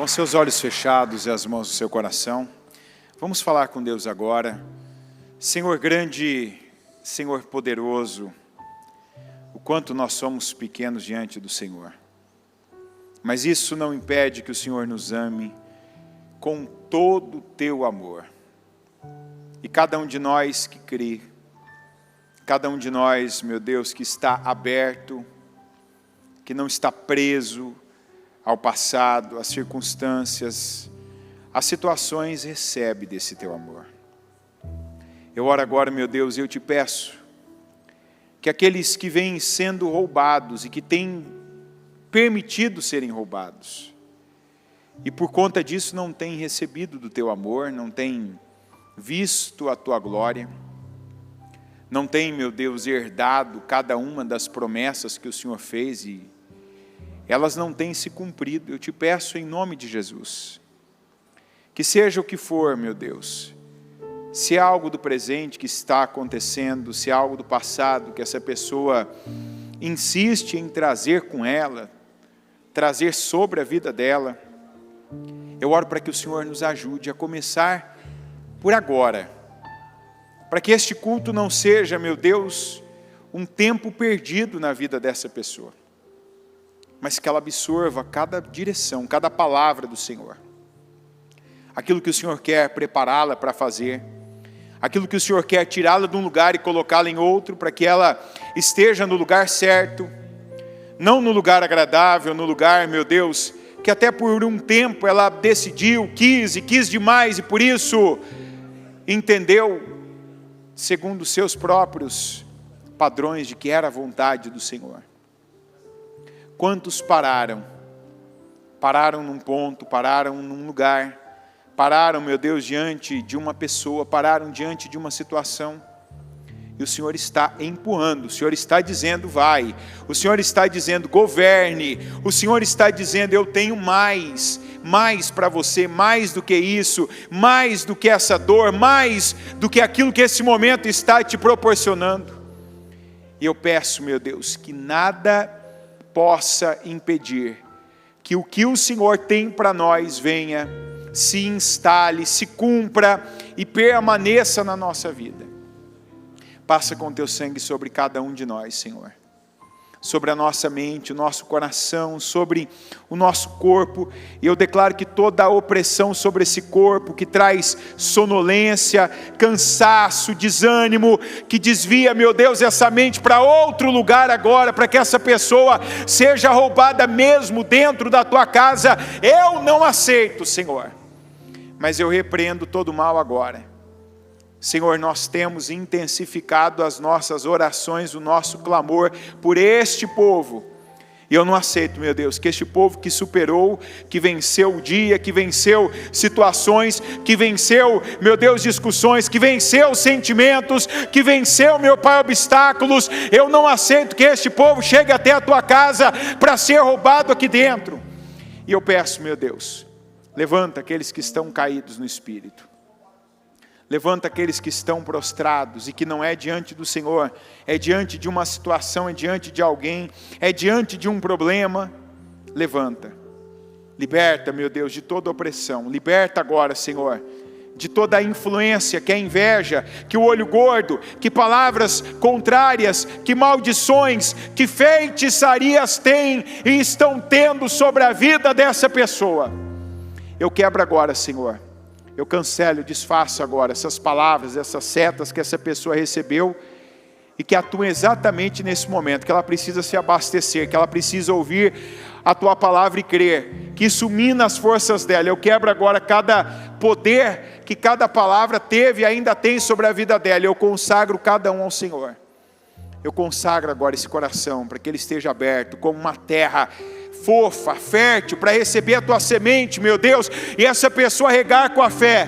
Com seus olhos fechados e as mãos no seu coração, vamos falar com Deus agora. Senhor grande, Senhor poderoso, o quanto nós somos pequenos diante do Senhor. Mas isso não impede que o Senhor nos ame com todo o teu amor. E cada um de nós que crê, cada um de nós, meu Deus, que está aberto, que não está preso ao passado, às circunstâncias, às situações, recebe desse teu amor. Eu oro agora, meu Deus, e eu te peço que aqueles que vêm sendo roubados e que têm permitido serem roubados, e por conta disso não têm recebido do teu amor, não têm visto a tua glória, não têm, meu Deus, herdado cada uma das promessas que o Senhor fez e elas não têm se cumprido. Eu te peço em nome de Jesus, que seja o que for, meu Deus, se é algo do presente que está acontecendo, se é algo do passado que essa pessoa insiste em trazer com ela, trazer sobre a vida dela, eu oro para que o Senhor nos ajude a começar por agora, para que este culto não seja, meu Deus, um tempo perdido na vida dessa pessoa, mas que ela absorva cada direção, cada palavra do Senhor. Aquilo que o Senhor quer prepará-la para fazer, aquilo que o Senhor quer tirá-la de um lugar e colocá-la em outro, para que ela esteja no lugar certo, não no lugar agradável, no lugar, meu Deus, que até por um tempo ela decidiu, quis demais, e por isso entendeu, segundo os seus próprios padrões, de que era a vontade do Senhor. Quantos pararam num ponto, pararam num lugar, pararam, meu Deus, diante de uma pessoa, pararam diante de uma situação, e o Senhor está empurrando, o Senhor está dizendo vai, o Senhor está dizendo governe, o Senhor está dizendo eu tenho mais para você, mais do que isso, mais do que essa dor, mais do que aquilo que esse momento está te proporcionando. E eu peço, meu Deus, que nada possa impedir que o que o Senhor tem para nós venha, se instale, se cumpra e permaneça na nossa vida. Passa com teu sangue sobre cada um de nós, Senhor, sobre a nossa mente, o nosso coração, sobre o nosso corpo, e eu declaro que toda a opressão sobre esse corpo, que traz sonolência, cansaço, desânimo, que desvia, meu Deus, essa mente para outro lugar agora, para que essa pessoa seja roubada mesmo dentro da tua casa, eu não aceito, Senhor, mas eu repreendo todo o mal agora. Senhor, nós temos intensificado as nossas orações, o nosso clamor por este povo. E eu não aceito, meu Deus, que este povo que superou, que venceu o dia, que venceu situações, que venceu, meu Deus, discussões, que venceu sentimentos, que venceu, meu Pai, obstáculos, eu não aceito que este povo chegue até a tua casa para ser roubado aqui dentro. E eu peço, meu Deus, levanta aqueles que estão caídos no espírito. Levanta aqueles que estão prostrados e que não é diante do Senhor, é diante de uma situação, é diante de alguém, é diante de um problema. Levanta, liberta, meu Deus, de toda opressão, liberta agora, Senhor, de toda a influência, que é a inveja, que o olho gordo, que palavras contrárias, que maldições, que feitiçarias têm e estão tendo sobre a vida dessa pessoa. Eu quebro agora, Senhor. Eu cancelo, desfaço agora essas palavras, essas setas que essa pessoa recebeu e que atuam exatamente nesse momento, que ela precisa se abastecer, que ela precisa ouvir a tua palavra e crer, que isso mina as forças dela. Eu quebro agora cada poder que cada palavra teve e ainda tem sobre a vida dela. Eu consagro cada um ao Senhor. Eu consagro agora esse coração para que ele esteja aberto como uma terra fofa, fértil, para receber a tua semente, meu Deus, e essa pessoa regar com a fé,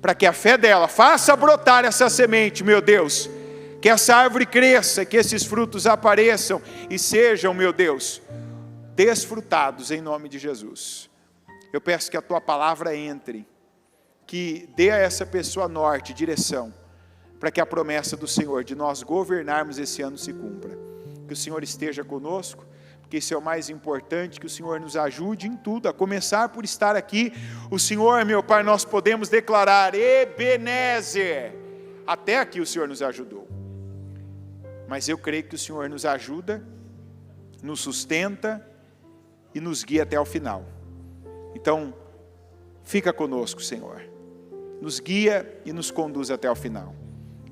para que a fé dela faça brotar essa semente, meu Deus, que essa árvore cresça, que esses frutos apareçam e sejam, meu Deus, desfrutados em nome de Jesus. Eu peço que a tua palavra entre, que dê a essa pessoa norte, direção, para que a promessa do Senhor de nós governarmos esse ano se cumpra. Que o Senhor esteja conosco, porque isso é o mais importante, que o Senhor nos ajude em tudo, a começar por estar aqui. O Senhor, meu Pai, nós podemos declarar, Ebenezer, até aqui o Senhor nos ajudou, mas eu creio que o Senhor nos ajuda, nos sustenta e nos guia até o final. Então, fica conosco, Senhor, nos guia e nos conduz até o final.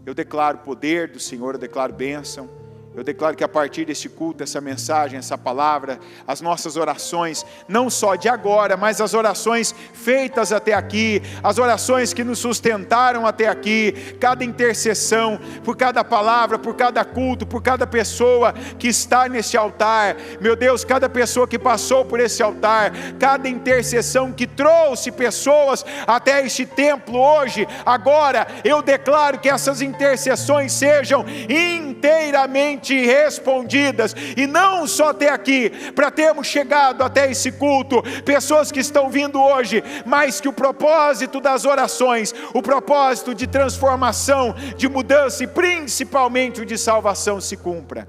Eu declaro o poder do Senhor, eu declaro bênção. Eu declaro que a partir deste culto, essa mensagem, essa palavra, as nossas orações, não só de agora, mas as orações feitas até aqui, as orações que nos sustentaram até aqui, cada intercessão, por cada palavra, por cada culto, por cada pessoa que está nesse altar, meu Deus, cada pessoa que passou por esse altar, cada intercessão que trouxe pessoas até este templo hoje, agora, eu declaro que essas intercessões sejam inteiramente respondidas, e não só até aqui, para termos chegado até esse culto, pessoas que estão vindo hoje, mas que o propósito das orações, o propósito de transformação, de mudança e principalmente o de salvação se cumpra,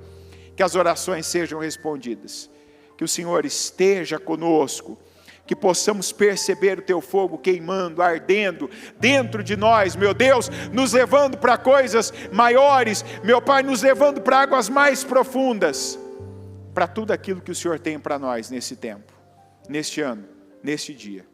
que as orações sejam respondidas, que o Senhor esteja conosco, que possamos perceber o teu fogo queimando, ardendo dentro de nós, meu Deus, nos levando para coisas maiores, meu Pai, nos levando para águas mais profundas, para tudo aquilo que o Senhor tem para nós nesse tempo, neste ano, neste dia.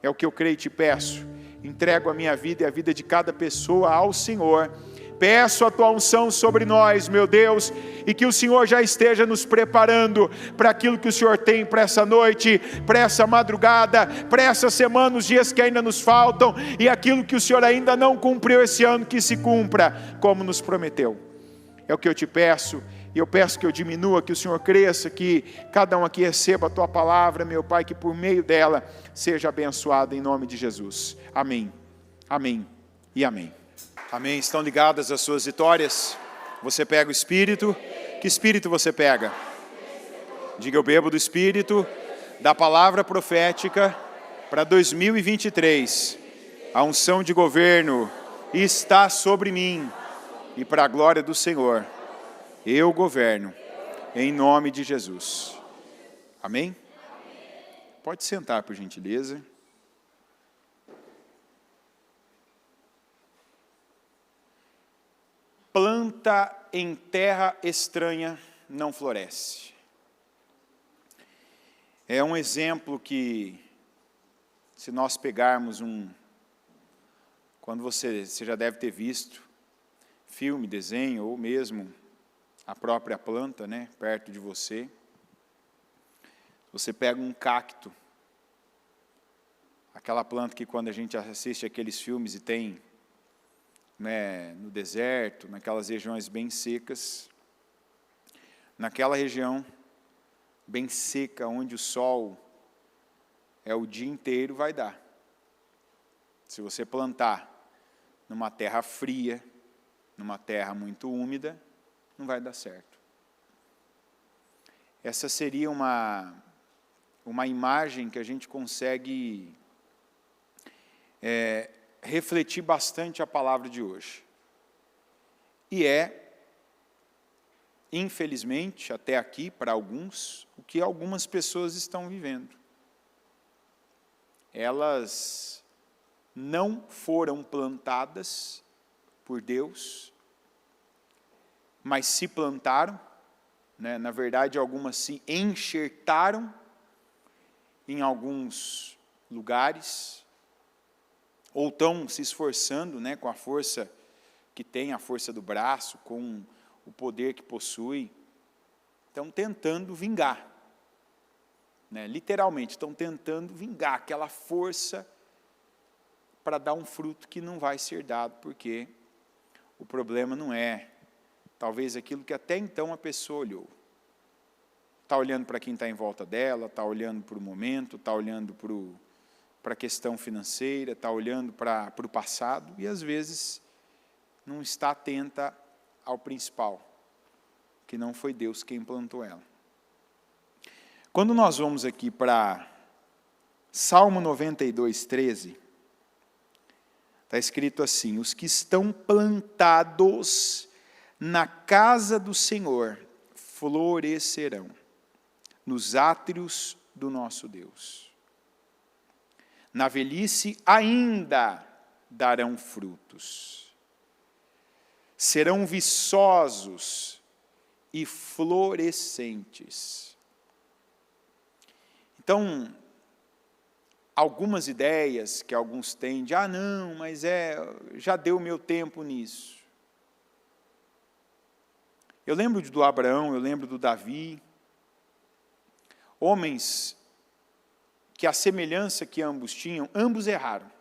É o que eu creio e te peço. Entrego a minha vida e a vida de cada pessoa ao Senhor. Peço a tua unção sobre nós, meu Deus, e que o Senhor já esteja nos preparando para aquilo que o Senhor tem para essa noite, para essa madrugada, para essa semana, os dias que ainda nos faltam, e aquilo que o Senhor ainda não cumpriu esse ano, que se cumpra como nos prometeu. É o que eu te peço, e eu peço que eu diminua, que o Senhor cresça, que cada um aqui receba a tua palavra, meu Pai, que por meio dela seja abençoado em nome de Jesus. Amém, amém e amém. Amém, estão ligadas as suas vitórias? Você pega o Espírito? Que Espírito você pega? Diga, eu bebo do Espírito, da palavra profética para 2023. A unção de governo está sobre mim, e para a glória do Senhor, eu governo, em nome de Jesus. Amém? Pode sentar, por gentileza. Planta em terra estranha não floresce. É um exemplo que, se nós pegarmos quando você já deve ter visto, filme, desenho, ou mesmo a própria planta, né, perto de você. Você pega um cacto, aquela planta que quando a gente assiste aqueles filmes e tem, né, no deserto, naquelas regiões bem secas, naquela região bem seca, onde o sol é o dia inteiro, vai dar. Se você plantar numa terra fria, numa terra muito úmida, não vai dar certo. Essa seria uma imagem que a gente consegue refletir bastante a palavra de hoje. E infelizmente, até aqui, para alguns, o que algumas pessoas estão vivendo. Elas não foram plantadas por Deus, mas se plantaram, né? Na verdade, algumas se enxertaram em alguns lugares, ou estão se esforçando, né, com a força que tem, a força do braço, com o poder que possui, estão tentando vingar, né, literalmente, estão tentando vingar aquela força para dar um fruto que não vai ser dado, porque o problema não é, talvez, aquilo que até então a pessoa olhou. Está olhando para quem está em volta dela, está olhando para o momento, está olhando para a questão financeira, está olhando para o passado, e às vezes não está atenta ao principal, que não foi Deus quem plantou ela. Quando nós vamos aqui para Salmo 92, 13, está escrito assim: os que estão plantados na casa do Senhor florescerão. nos átrios do nosso Deus. Na velhice ainda darão frutos. Serão viçosos e florescentes. Então, algumas ideias que alguns têm de, não, mas já deu meu tempo nisso. Eu lembro do Abraão, eu lembro do Davi, homens que a semelhança que ambos tinham, ambos erraram.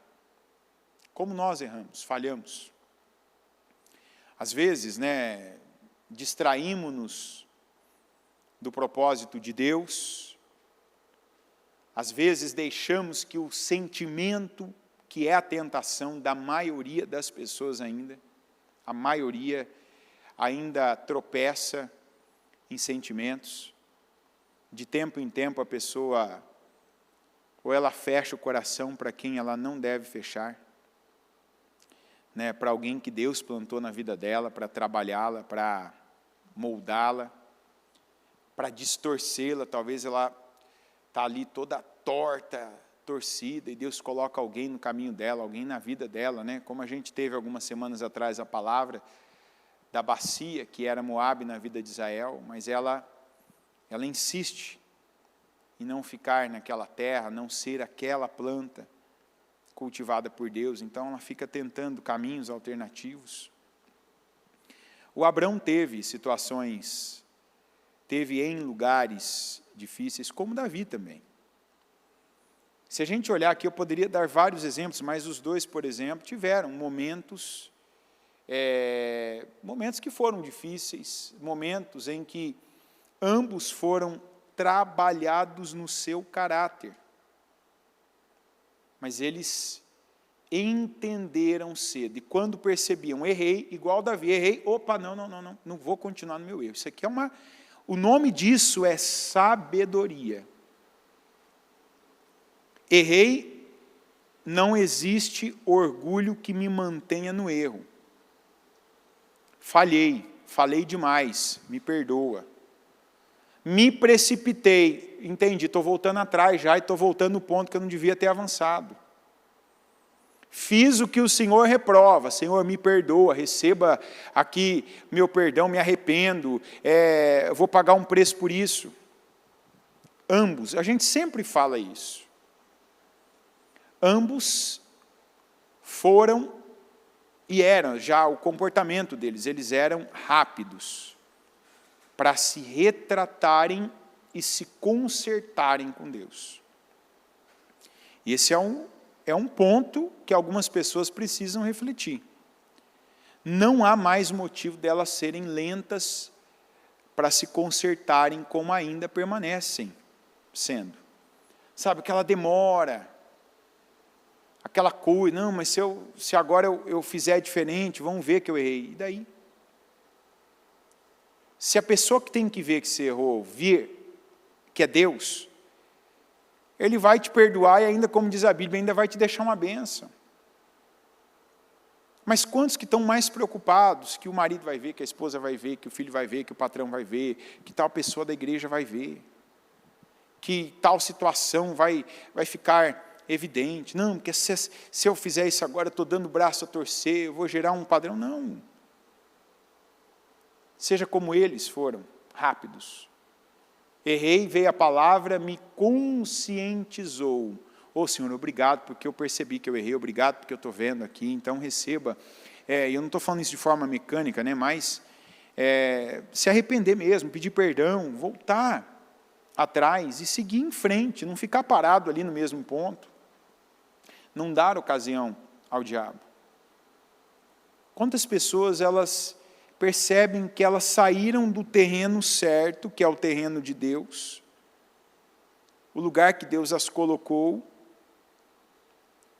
Como nós erramos, falhamos. Às vezes, distraímos-nos do propósito de Deus. Às vezes deixamos que o sentimento, que é a tentação da maioria das pessoas ainda, a maioria ainda tropeça em sentimentos. De tempo em tempo a pessoa, ou ela fecha o coração para quem ela não deve fechar, para alguém que Deus plantou na vida dela, para trabalhá-la, para moldá-la, para distorcê-la. Talvez ela está ali toda torta, torcida, e Deus coloca alguém no caminho dela, alguém na vida dela, como a gente teve algumas semanas atrás a palavra da bacia, que era Moabe na vida de Israel, mas ela insiste em não ficar naquela terra, não ser aquela planta cultivada por Deus, então ela fica tentando caminhos alternativos. O Abrão teve situações, teve em lugares difíceis, como Davi também. Se a gente olhar aqui, eu poderia dar vários exemplos, mas os dois, por exemplo, tiveram momentos que foram difíceis, momentos em que ambos foram trabalhados no seu caráter. Mas eles entenderam cedo, e quando percebiam, errei, igual Davi, errei, não vou continuar no meu erro. Isso aqui o nome disso é sabedoria. Errei, não existe orgulho que me mantenha no erro. Falei demais, me perdoa. Me precipitei, entendi, estou voltando atrás já, e estou voltando no ponto que eu não devia ter avançado. Fiz o que o Senhor reprova, Senhor, me perdoa, receba aqui meu perdão, me arrependo, vou pagar um preço por isso. Ambos, a gente sempre fala isso. Ambos foram, e eram já o comportamento deles, eles eram rápidos para se retratarem e se consertarem com Deus. E esse é um ponto que algumas pessoas precisam refletir. Não há mais motivo delas serem lentas para se consertarem como ainda permanecem sendo. Sabe, aquela demora, aquela coisa, não, mas se agora eu fizer diferente, vão ver que eu errei. E daí? Se a pessoa que tem que ver que você errou, vir que é Deus, Ele vai te perdoar e ainda, como diz a Bíblia, ainda vai te deixar uma bênção. Mas quantos que estão mais preocupados que o marido vai ver, que a esposa vai ver, que o filho vai ver, que o patrão vai ver, que tal pessoa da igreja vai ver, que tal situação vai ficar evidente. Não, porque se eu fizer isso agora, eu estou dando o braço a torcer, eu vou gerar um padrão. Não. Seja como eles foram, rápidos. Errei, veio a palavra, me conscientizou. Senhor, obrigado porque eu percebi que eu errei, obrigado porque eu estou vendo aqui, então receba. Eu não estou falando isso de forma mecânica, mas se arrepender mesmo, pedir perdão, voltar atrás e seguir em frente, não ficar parado ali no mesmo ponto, não dar ocasião ao diabo. Quantas pessoas elas percebem que elas saíram do terreno certo, que é o terreno de Deus, o lugar que Deus as colocou,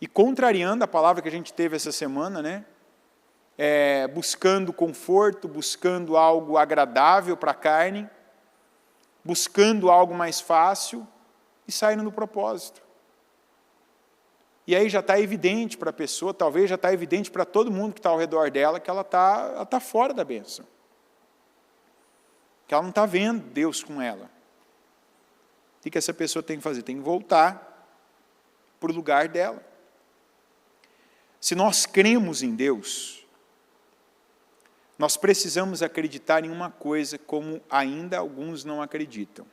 e contrariando a palavra que a gente teve essa semana, buscando conforto, buscando algo agradável para a carne, buscando algo mais fácil, e saindo do propósito. E aí já está evidente para a pessoa, talvez já está evidente para todo mundo que está ao redor dela, que ela está fora da bênção. Que ela não está vendo Deus com ela. O que essa pessoa tem que fazer? Tem que voltar para o lugar dela. Se nós cremos em Deus, nós precisamos acreditar em uma coisa como ainda alguns não acreditam.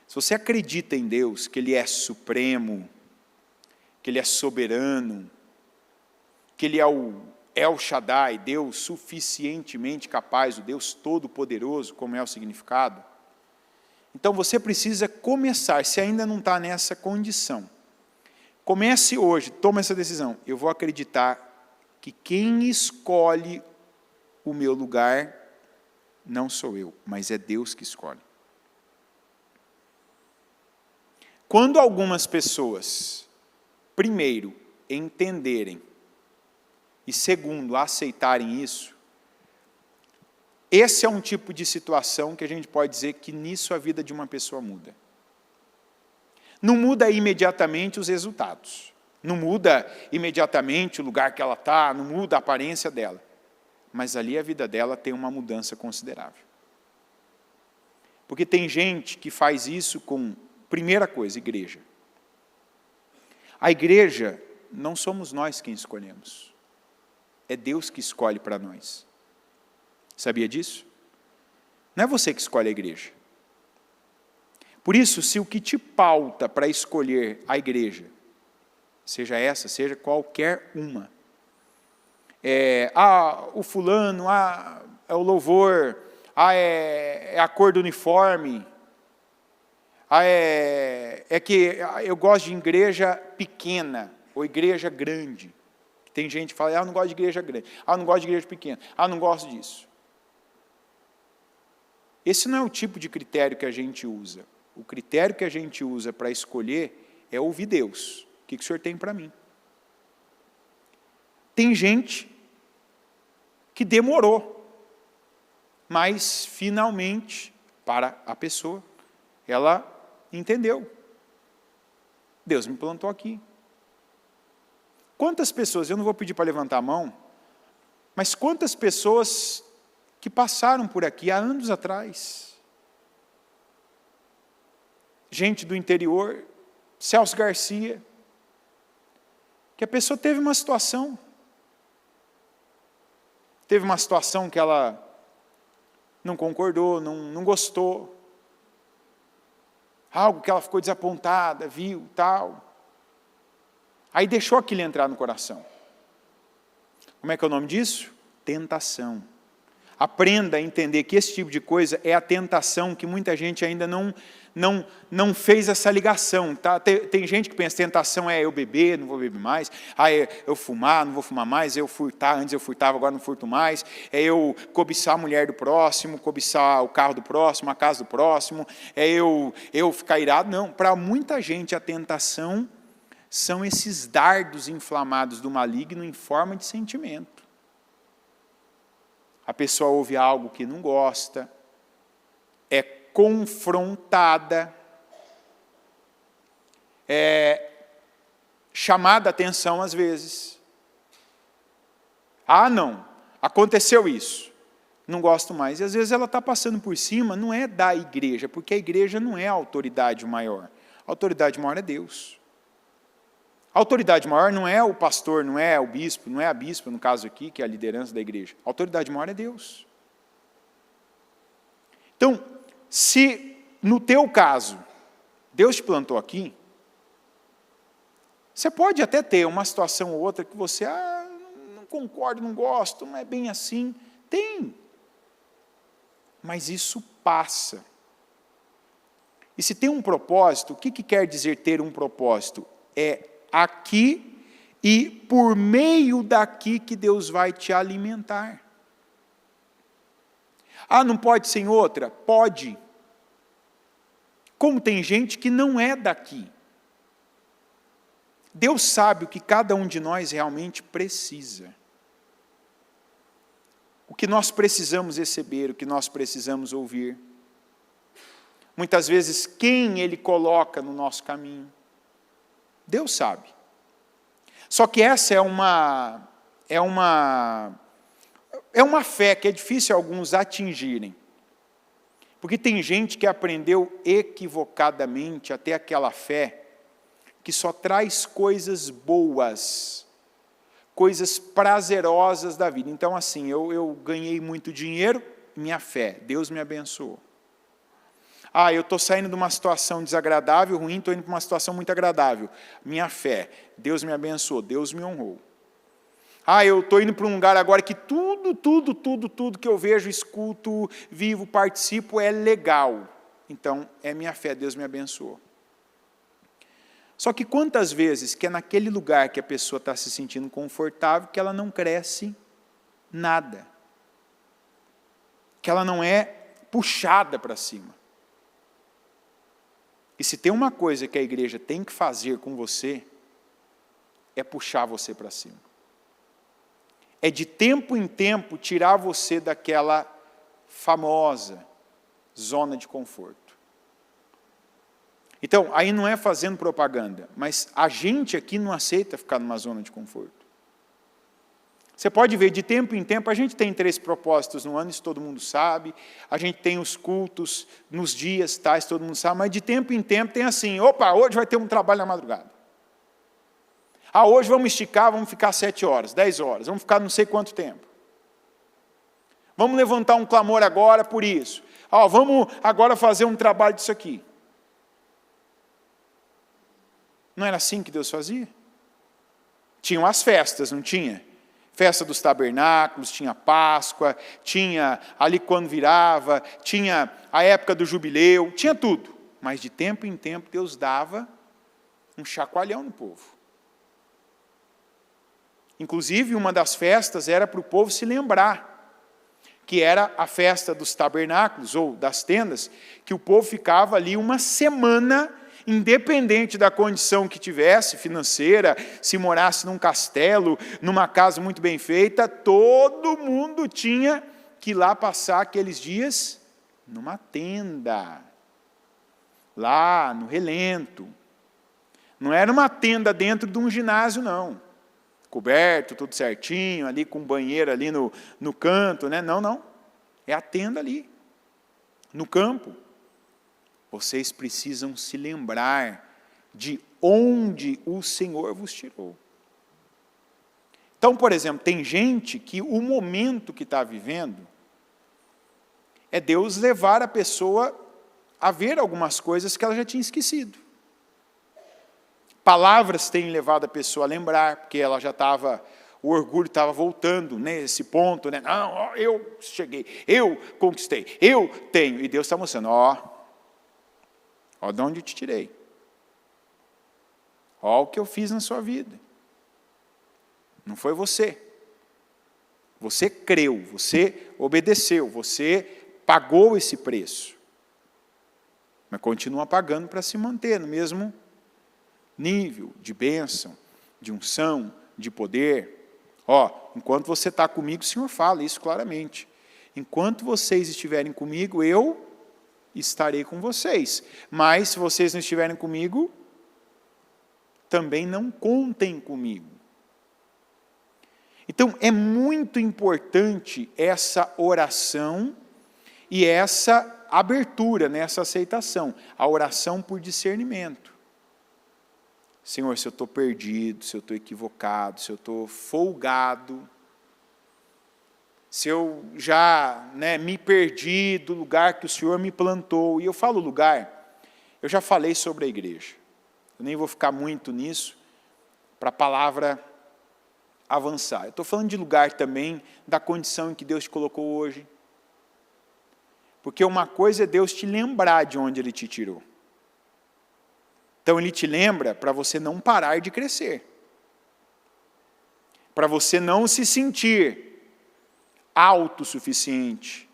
Se você acredita em Deus, que Ele é supremo, que Ele é soberano, que Ele é o El Shaddai, Deus suficientemente capaz, o Deus todo-poderoso, como é o significado, então você precisa começar, se ainda não está nessa condição, comece hoje, tome essa decisão, eu vou acreditar que quem escolhe o meu lugar não sou eu, mas é Deus que escolhe. Quando algumas pessoas, primeiro, entenderem, e segundo, aceitarem isso, esse é um tipo de situação que a gente pode dizer que nisso a vida de uma pessoa muda. Não muda imediatamente os resultados, não muda imediatamente o lugar que ela está, não muda a aparência dela, mas ali a vida dela tem uma mudança considerável. Porque tem gente que faz isso com, primeira coisa, igreja. A igreja não somos nós quem escolhemos. É Deus que escolhe para nós. Sabia disso? Não é você que escolhe a igreja. Por isso, se o que te pauta para escolher a igreja, seja essa, seja qualquer uma, o fulano, é o louvor, é a cor do uniforme, é que eu gosto de igreja pequena ou igreja grande. Tem gente que fala, eu não gosto de igreja grande, eu não gosto de igreja pequena, eu não gosto disso. Esse não é o tipo de critério que a gente usa. O critério que a gente usa para escolher é ouvir Deus. O que o Senhor tem para mim? Tem gente que demorou, mas finalmente, para a pessoa, ela entendeu. Deus me plantou aqui. Quantas pessoas, eu não vou pedir para levantar a mão, mas quantas pessoas que passaram por aqui há anos atrás, gente do interior, Celso Garcia, que a pessoa teve uma situação que ela não concordou, não gostou, algo que ela ficou desapontada, viu, tal. Aí deixou aquilo entrar no coração. Como é que é o nome disso? Tentação. Aprenda a entender que esse tipo de coisa é a tentação que muita gente ainda não fez essa ligação. Tá? Tem gente que pensa, tentação é eu beber, não vou beber mais, eu fumar, não vou fumar mais, eu furtar, antes eu furtava, agora não furto mais, é eu cobiçar a mulher do próximo, cobiçar o carro do próximo, a casa do próximo, é eu ficar irado. Não, para muita gente a tentação são esses dardos inflamados do maligno em forma de sentimento. A pessoa ouve algo que não gosta, é confrontada, é chamada a atenção às vezes. Não, aconteceu isso, não gosto mais. E às vezes ela está passando por cima, não é da igreja, porque a igreja não é a autoridade maior. A autoridade maior é Deus. A autoridade maior não é o pastor, não é o bispo, não é a bispa, no caso aqui, que é a liderança da igreja. A autoridade maior é Deus. Então, se no teu caso, Deus te plantou aqui, você pode até ter uma situação ou outra que você, não concordo, não gosto, não é bem assim. Tem. Mas isso passa. E se tem um propósito, o que quer dizer ter um propósito? É aqui e por meio daqui que Deus vai te alimentar. Não pode ser em outra? Pode. Como tem gente que não é daqui. Deus sabe o que cada um de nós realmente precisa. O que nós precisamos receber, o que nós precisamos ouvir. Muitas vezes, quem Ele coloca no nosso caminho. Deus sabe. Só que essa é uma fé que é difícil alguns atingirem. Porque tem gente que aprendeu equivocadamente até aquela fé que só traz coisas boas, coisas prazerosas da vida. Então, assim, eu ganhei muito dinheiro, minha fé, Deus me abençoou. Eu estou saindo de uma situação desagradável, ruim, estou indo para uma situação muito agradável. Minha fé, Deus me abençoou, Deus me honrou. Eu estou indo para um lugar agora que tudo que eu vejo, escuto, vivo, participo é legal. Então, é minha fé, Deus me abençoou. Só que quantas vezes que é naquele lugar que a pessoa está se sentindo confortável que ela não cresce nada. Que ela não é puxada para cima. E se tem uma coisa que a igreja tem que fazer com você, é puxar você para cima. É de tempo em tempo tirar você daquela famosa zona de conforto. Então, aí não é fazendo propaganda, mas a gente aqui não aceita ficar numa zona de conforto. Você pode ver, de tempo em tempo, a gente tem 3 propósitos no ano, isso todo mundo sabe, a gente tem os cultos nos dias tais, todo mundo sabe, mas de tempo em tempo tem assim, hoje vai ter um trabalho na madrugada. Hoje vamos esticar, vamos ficar 7 horas, 10 horas, vamos ficar não sei quanto tempo. Vamos levantar um clamor agora por isso. Vamos agora fazer um trabalho disso aqui. Não era assim que Deus fazia? Tinham as festas, não tinha? Festa dos tabernáculos, tinha Páscoa, tinha ali quando virava, tinha a época do jubileu, tinha tudo. Mas de tempo em tempo Deus dava um chacoalhão no povo. Inclusive, uma das festas era para o povo se lembrar, que era a festa dos tabernáculos, ou das tendas, que o povo ficava ali uma semana, independente da condição que tivesse, financeira, se morasse num castelo, numa casa muito bem feita, todo mundo tinha que ir lá passar aqueles dias numa tenda, lá no relento. Não era uma tenda dentro de um ginásio, não. Coberto, tudo certinho, ali com banheiro ali no canto, né? Não. É a tenda ali, no campo. Vocês precisam se lembrar de onde o Senhor vos tirou. Então, por exemplo, tem gente que o momento que está vivendo é Deus levar a pessoa a ver algumas coisas que ela já tinha esquecido. Palavras têm levado a pessoa a lembrar, porque ela já estava, o orgulho estava voltando nesse ponto, né? Não, eu cheguei, eu conquistei, eu tenho. E Deus está mostrando, de onde eu te tirei. O que eu fiz na sua vida. Não foi você. Você creu, você obedeceu, você pagou esse preço. Mas continua pagando para se manter no mesmo nível de bênção, de unção, de poder. Enquanto você está comigo, o Senhor fala isso claramente. Enquanto vocês estiverem comigo, eu estarei com vocês. Mas se vocês não estiverem comigo, também não contem comigo. Então, é muito importante essa oração e essa abertura, essa aceitação. A oração por discernimento. Senhor, se eu estou perdido, se eu estou equivocado, se eu estou folgado, se eu já me perdi do lugar que o Senhor me plantou. E eu falo lugar, eu já falei sobre a igreja. Eu nem vou ficar muito nisso, para a palavra avançar. Eu estou falando de lugar também, da condição em que Deus te colocou hoje. Porque uma coisa é Deus te lembrar de onde Ele te tirou. Então Ele te lembra para você não parar de crescer. Para você não se sentir autossuficiente,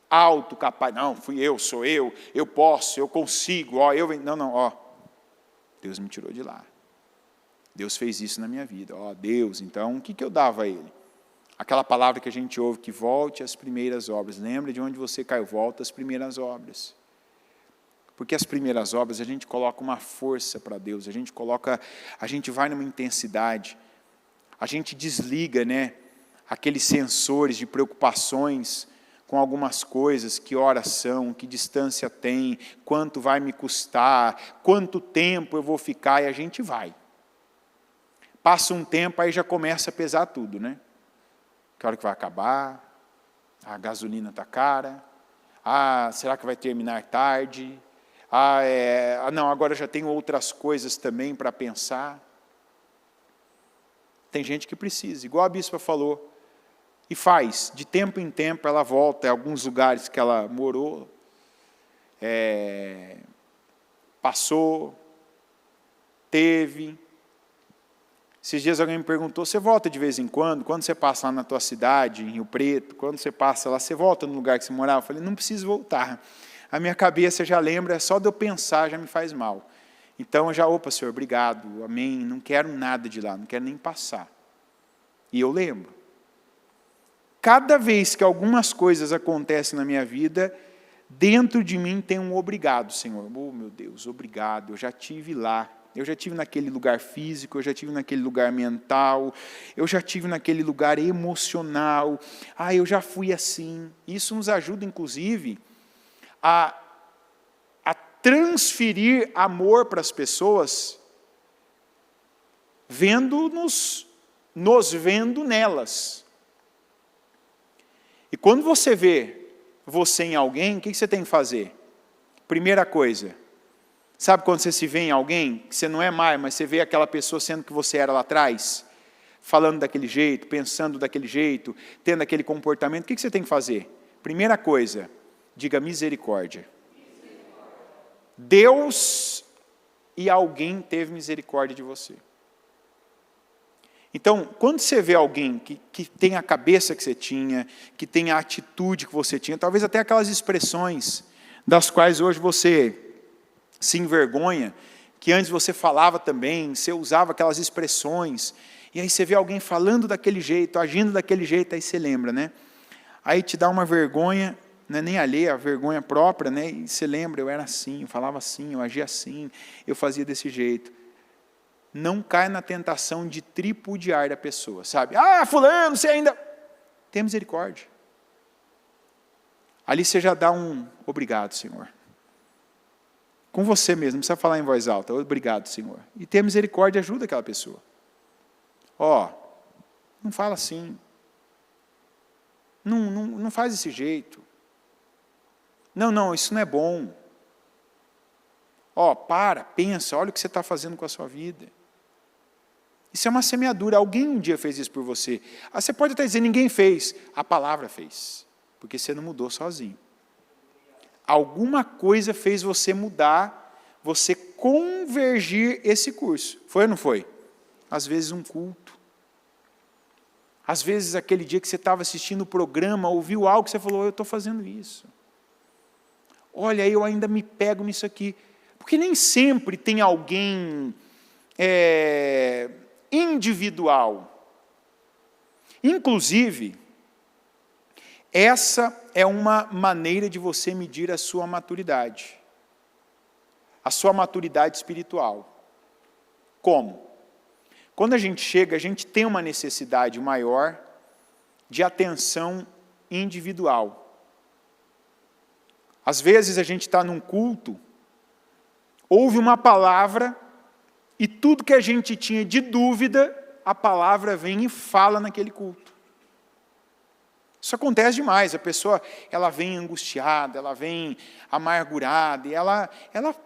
autocapaz. Não, fui eu, sou eu posso, eu consigo, Não, Deus me tirou de lá. Deus fez isso na minha vida. Deus, então, o que eu dava a Ele? Aquela palavra que a gente ouve, que volte às primeiras obras. Lembra de onde você caiu, volta às primeiras obras. Porque as primeiras obras a gente coloca uma força para Deus, a gente vai numa intensidade, a gente desliga, aqueles sensores de preocupações com algumas coisas, que horas são, que distância tem, quanto vai me custar, quanto tempo eu vou ficar, e a gente vai. Passa um tempo, aí já começa a pesar tudo, né? Que hora que vai acabar? A gasolina está cara. Será que vai terminar tarde? Não, agora já tenho outras coisas também para pensar. Tem gente que precisa, igual a bispa falou, e faz, de tempo em tempo ela volta em alguns lugares que ela morou, passou, teve. Esses dias alguém me perguntou, você volta de vez em quando você passa lá na tua cidade, em Rio Preto, quando você passa lá, você volta no lugar que você morava? Eu falei, não preciso voltar. A minha cabeça já lembra, só de eu pensar já me faz mal. Então eu já, Senhor, obrigado, amém, não quero nada de lá, não quero nem passar. E eu lembro. Cada vez que algumas coisas acontecem na minha vida, dentro de mim tem um obrigado, Senhor. Oh, meu Deus, obrigado, eu já estive lá. Eu já estive naquele lugar físico, eu já estive naquele lugar mental, eu já estive naquele lugar emocional. Eu já fui assim. Isso nos ajuda, inclusive, a transferir amor para as pessoas, nos vendo nelas. E quando você vê você em alguém, o que você tem que fazer? Primeira coisa, sabe quando você se vê em alguém, que você não é mais, mas você vê aquela pessoa sendo que você era lá atrás, falando daquele jeito, pensando daquele jeito, tendo aquele comportamento, o que você tem que fazer? Primeira coisa, diga misericórdia. Deus e alguém teve misericórdia de você. Então, quando você vê alguém que tem a cabeça que você tinha, que tem a atitude que você tinha, talvez até aquelas expressões das quais hoje você se envergonha, que antes você falava também, você usava aquelas expressões, e aí você vê alguém falando daquele jeito, agindo daquele jeito, aí você lembra, né? Aí te dá uma vergonha, não é nem alheia, a vergonha própria, né? E você lembra, eu era assim, eu falava assim, eu agia assim, eu fazia desse jeito. Não cai na tentação de tripudiar da pessoa, sabe? Fulano, você ainda... Tem misericórdia. Ali você já dá um obrigado, Senhor. Com você mesmo, não precisa falar em voz alta, obrigado, Senhor. E ter misericórdia ajuda aquela pessoa. Não fala assim. Não faz desse jeito. Não, isso não é bom. Pensa, olha o que você está fazendo com a sua vida. Isso é uma semeadura, alguém um dia fez isso por você. Você pode até dizer, ninguém fez, a palavra fez, porque você não mudou sozinho. Alguma coisa fez você mudar, você convergir esse curso. Foi ou não foi? Às vezes um culto. Às vezes aquele dia que você estava assistindo o programa, ouviu algo que você falou, eu estou fazendo isso. Olha, eu ainda me pego nisso aqui. Porque nem sempre tem alguém individual. Inclusive, essa é uma maneira de você medir a sua maturidade espiritual. Como? Quando a gente chega, a gente tem uma necessidade maior de atenção individual. Às vezes a gente está num culto, ouve uma palavra, e tudo que a gente tinha de dúvida, a palavra vem e fala naquele culto. Isso acontece demais, a pessoa ela vem angustiada, ela vem amargurada, e ela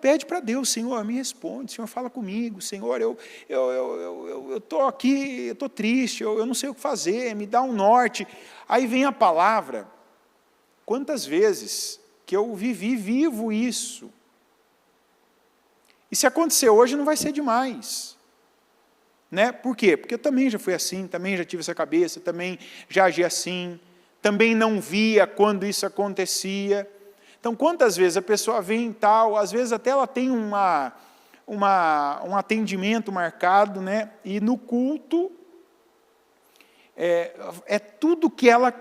pede para Deus, Senhor, me responde, Senhor, fala comigo, Senhor, eu estou aqui, eu estou triste, eu não sei o que fazer, me dá um norte. Aí vem a palavra. Quantas vezes que eu vivo isso? E se acontecer hoje, não vai ser demais. Né? Por quê? Porque eu também já fui assim, também já tive essa cabeça, também já agi assim, também não via quando isso acontecia. Então, quantas vezes a pessoa vem tal, às vezes até ela tem um atendimento marcado, né? E no culto, é tudo que ela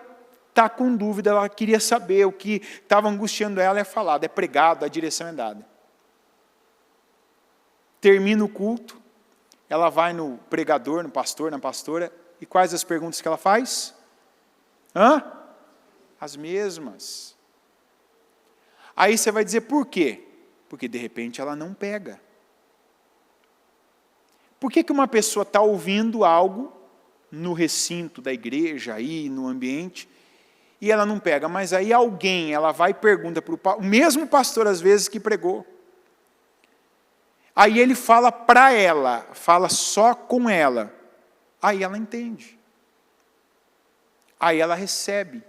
está com dúvida, ela queria saber, o que estava angustiando ela é falado, é pregado, a direção é dada. Termina o culto, ela vai no pregador, no pastor, na pastora, e quais as perguntas que ela faz? as mesmas. Aí você vai dizer por quê? Porque de repente ela não pega. Por que uma pessoa está ouvindo algo no recinto da igreja, aí no ambiente, e ela não pega? Mas aí alguém, ela vai e pergunta para o mesmo pastor às vezes que pregou. Aí ele fala para ela, fala só com ela. Aí ela entende. Aí ela recebe.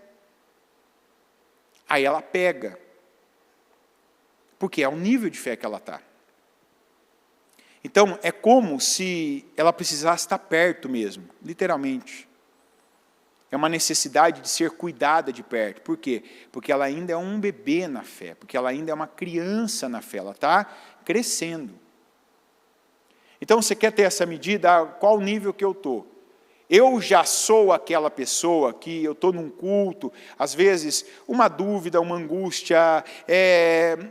Aí ela pega. Porque é o nível de fé que ela está. Então, é como se ela precisasse estar perto mesmo, literalmente. É uma necessidade de ser cuidada de perto. Por quê? Porque ela ainda é um bebê na fé, porque ela ainda é uma criança na fé, ela está crescendo. Então, você quer ter essa medida? Qual nível que eu estou? Eu já sou aquela pessoa que eu estou num culto, às vezes uma dúvida, uma angústia,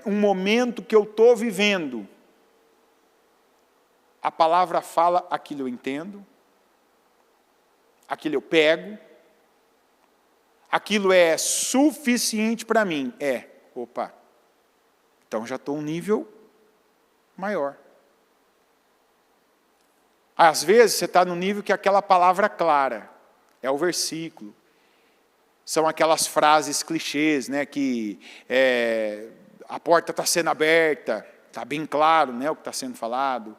um momento que eu estou vivendo. A palavra fala, aquilo eu entendo, aquilo eu pego, aquilo é suficiente para mim. Opa, então já estou um nível maior. Às vezes você está no nível que aquela palavra clara, é o versículo. São aquelas frases clichês, né, que a porta está sendo aberta, está bem claro, né, o que está sendo falado.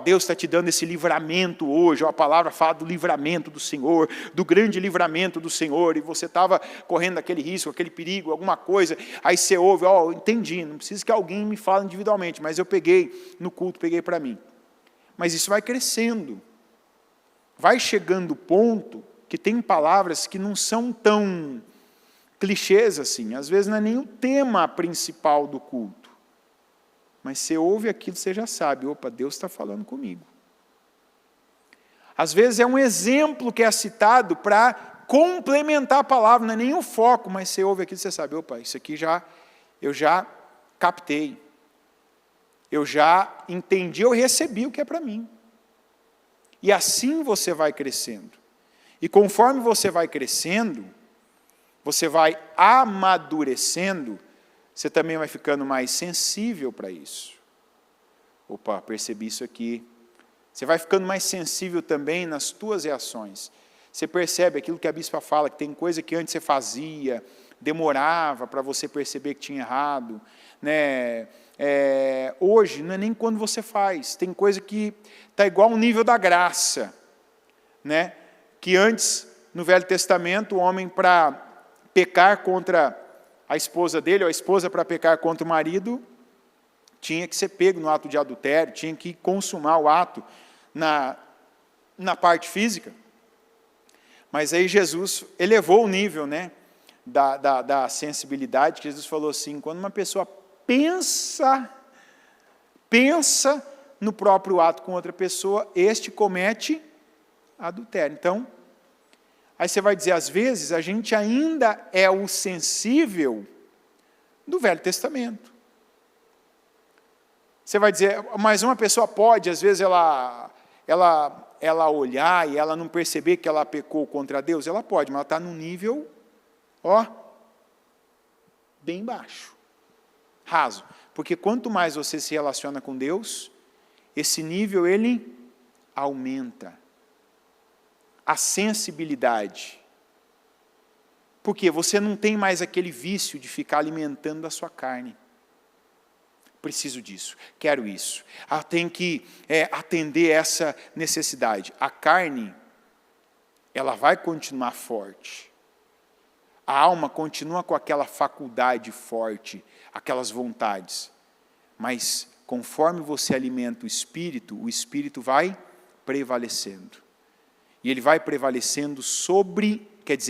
Deus está te dando esse livramento hoje, a palavra fala do livramento do Senhor, do grande livramento do Senhor, e você estava correndo aquele risco, aquele perigo, alguma coisa, aí você ouve, entendi, não precisa que alguém me fale individualmente, mas eu peguei no culto, peguei para mim. Mas isso vai crescendo, vai chegando o ponto que tem palavras que não são tão clichês assim, às vezes não é nem o tema principal do culto, mas você ouve aquilo, você já sabe, opa, Deus está falando comigo. Às vezes é um exemplo que é citado para complementar a palavra, não é nem o foco, mas você ouve aquilo, você sabe, opa, isso aqui eu já captei. Eu já entendi, eu recebi o que é para mim. E assim você vai crescendo. E conforme você vai crescendo, você vai amadurecendo, você também vai ficando mais sensível para isso. Opa, percebi isso aqui. Você vai ficando mais sensível também nas tuas reações. Você percebe aquilo que a bispa fala, que tem coisa que antes você fazia, demorava para você perceber que tinha errado, né? Hoje, não é nem quando você faz, tem coisa que está igual ao nível da graça, né? Que antes, no Velho Testamento, o homem para pecar contra a esposa dele, ou a esposa para pecar contra o marido, tinha que ser pego no ato de adultério, tinha que consumar o ato na parte física. Mas aí Jesus elevou o nível, né, da sensibilidade, que Jesus falou assim, quando uma pessoa pensa no próprio ato com outra pessoa, este comete adultério. Então, aí você vai dizer, às vezes, a gente ainda é o sensível do Velho Testamento. Você vai dizer, mas uma pessoa pode, às vezes, ela olhar e ela não perceber que ela pecou contra Deus? Ela pode, mas ela está num nível, bem baixo. Raso, porque quanto mais você se relaciona com Deus, esse nível ele aumenta. A sensibilidade. Porque você não tem mais aquele vício de ficar alimentando a sua carne. Preciso disso, quero isso. Tem que atender essa necessidade. A carne, ela vai continuar forte. A alma continua com aquela faculdade forte, aquelas vontades. Mas, conforme você alimenta o Espírito vai prevalecendo. E ele vai prevalecendo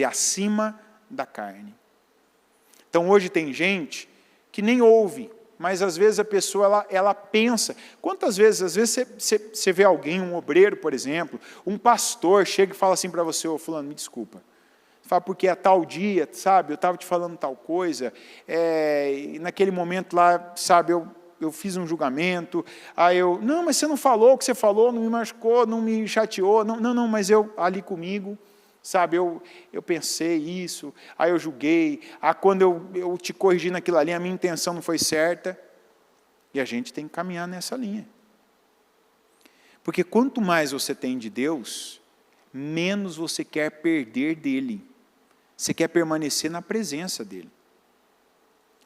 acima da carne. Então, hoje tem gente que nem ouve, mas às vezes a pessoa, ela pensa. Quantas vezes, às vezes você vê alguém, um obreiro, por exemplo, um pastor, chega e fala assim para você, fulano, me desculpa. Fala, porque é tal dia, sabe, eu estava te falando tal coisa, e naquele momento lá, sabe, eu fiz um julgamento, aí não, mas você não falou o que você falou, não me machucou, não me chateou, não, mas eu, ali comigo, Sabe, eu pensei isso, aí eu julguei, quando eu te corrigi naquilo ali, a minha intenção não foi certa. E a gente tem que caminhar nessa linha. Porque quanto mais você tem de Deus, menos você quer perder dele. Você quer permanecer na presença dele.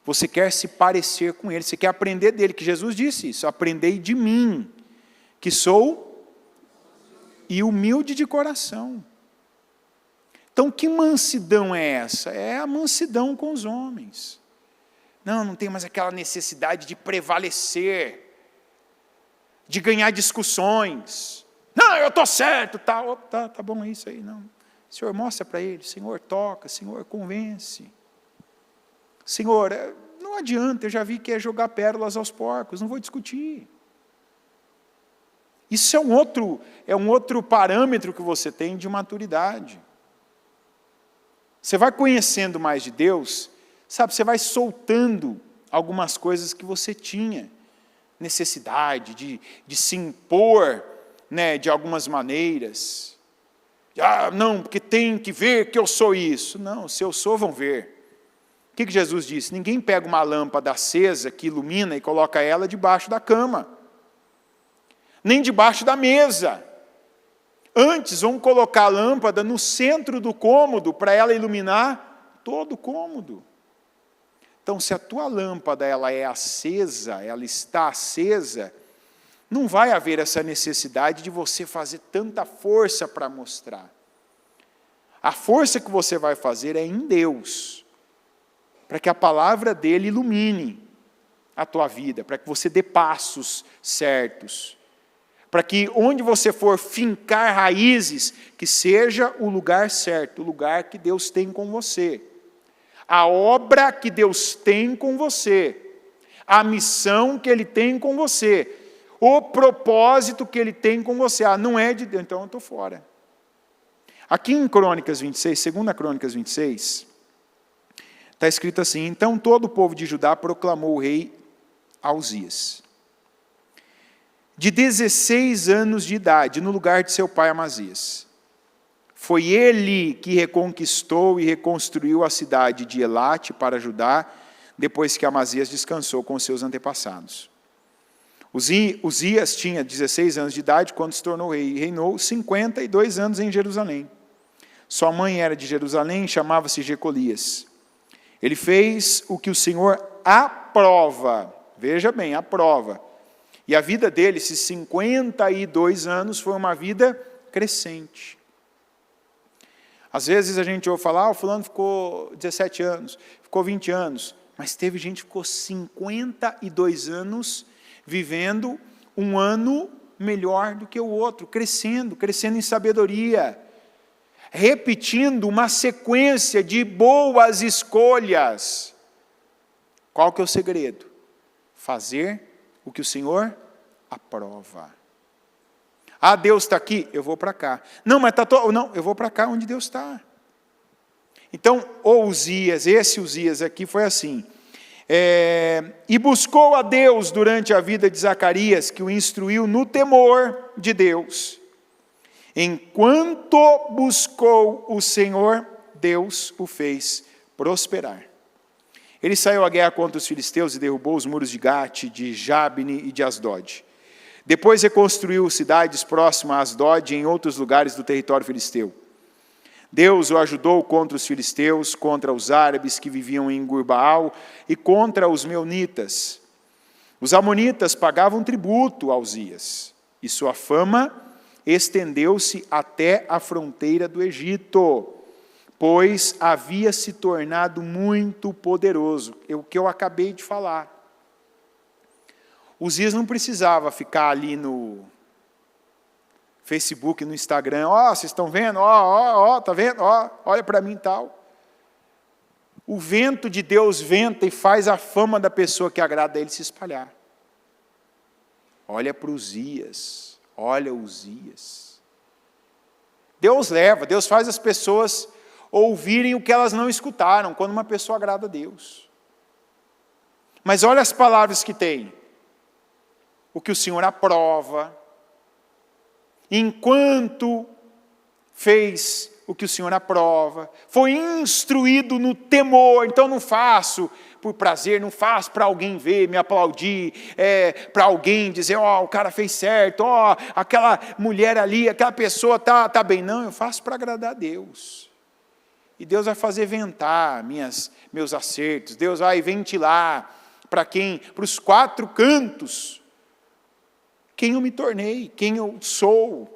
Você quer se parecer com ele, você quer aprender dele, que Jesus disse isso, aprendei de mim, que sou e humilde de coração. Então, que mansidão é essa? É a mansidão com os homens. Não tem mais aquela necessidade de prevalecer, de ganhar discussões. Não, eu estou certo, tá bom, é isso aí. Não. Senhor, mostra para ele, Senhor, toca, Senhor, convence. Senhor, não adianta, eu já vi que é jogar pérolas aos porcos, não vou discutir. Isso é um outro parâmetro que você tem de maturidade. Você vai conhecendo mais de Deus, sabe, você vai soltando algumas coisas que você tinha necessidade de se impor, né, de algumas maneiras. Não, porque tem que ver que eu sou isso. Não, se eu sou, vão ver. O que Jesus disse? Ninguém pega uma lâmpada acesa que ilumina e coloca ela debaixo da cama, nem debaixo da mesa. Antes, vamos colocar a lâmpada no centro do cômodo para ela iluminar todo o cômodo. Então, se a tua lâmpada ela é acesa, ela está acesa, não vai haver essa necessidade de você fazer tanta força para mostrar. A força que você vai fazer é em Deus, para que a palavra dele ilumine a tua vida, para que você dê passos certos, para que onde você for fincar raízes, que seja o lugar certo, o lugar que Deus tem com você. A obra que Deus tem com você, a missão que Ele tem com você, o propósito que Ele tem com você. Não é de Deus, então eu estou fora. Aqui em Crônicas 26, 2 Crônicas 26, está escrito assim: então todo o povo de Judá proclamou o rei Uzias, de 16 anos de idade, no lugar de seu pai Amazias. Foi ele que reconquistou e reconstruiu a cidade de Elate para Judá, depois que Amazias descansou com seus antepassados. Uzias tinha 16 anos de idade quando se tornou rei, e reinou 52 anos em Jerusalém. Sua mãe era de Jerusalém e chamava-se Jecolias. Ele fez o que o Senhor aprova, veja bem, aprova. E a vida dele, esses 52 anos, foi uma vida crescente. Às vezes a gente ouve falar, o fulano ficou 17 anos, ficou 20 anos, mas teve gente que ficou 52 anos vivendo um ano melhor do que o outro, crescendo em sabedoria, repetindo uma sequência de boas escolhas. Qual que é o segredo? Fazer o que o Senhor aprova. Deus está aqui, eu vou para cá. Não, mas não, eu vou para cá onde Deus está. Então, esse Uzias aqui foi assim. E buscou a Deus durante a vida de Zacarias, que o instruiu no temor de Deus. Enquanto buscou o Senhor, Deus o fez prosperar. Ele saiu à guerra contra os filisteus e derrubou os muros de Gate, de Jabne e de Asdod. Depois reconstruiu cidades próximas a Asdod e em outros lugares do território filisteu. Deus o ajudou contra os filisteus, contra os árabes que viviam em Gurbaal e contra os meunitas. Os amonitas pagavam tributo a Uzias, e sua fama estendeu-se até a fronteira do Egito, pois havia se tornado muito poderoso. O que eu acabei de falar. Uzias não precisava ficar ali no Facebook, no Instagram, vocês estão vendo? Tá vendo? Olha para mim e tal. O vento de Deus venta e faz a fama da pessoa que agrada a ele se espalhar. Olha para Uzias, olha Uzias. Deus leva, Deus faz as pessoas ouvirem o que elas não escutaram, quando uma pessoa agrada a Deus. Mas olha as palavras que tem. O que o Senhor aprova, enquanto fez o que o Senhor aprova, foi instruído no temor. Então não faço por prazer, não faço para alguém ver, me aplaudir, para alguém dizer, o cara fez certo, aquela mulher ali, aquela pessoa tá bem. Não, eu faço para agradar a Deus. E Deus vai fazer ventar meus acertos, Deus vai ventilar para os 4 cantos, quem eu me tornei, quem eu sou.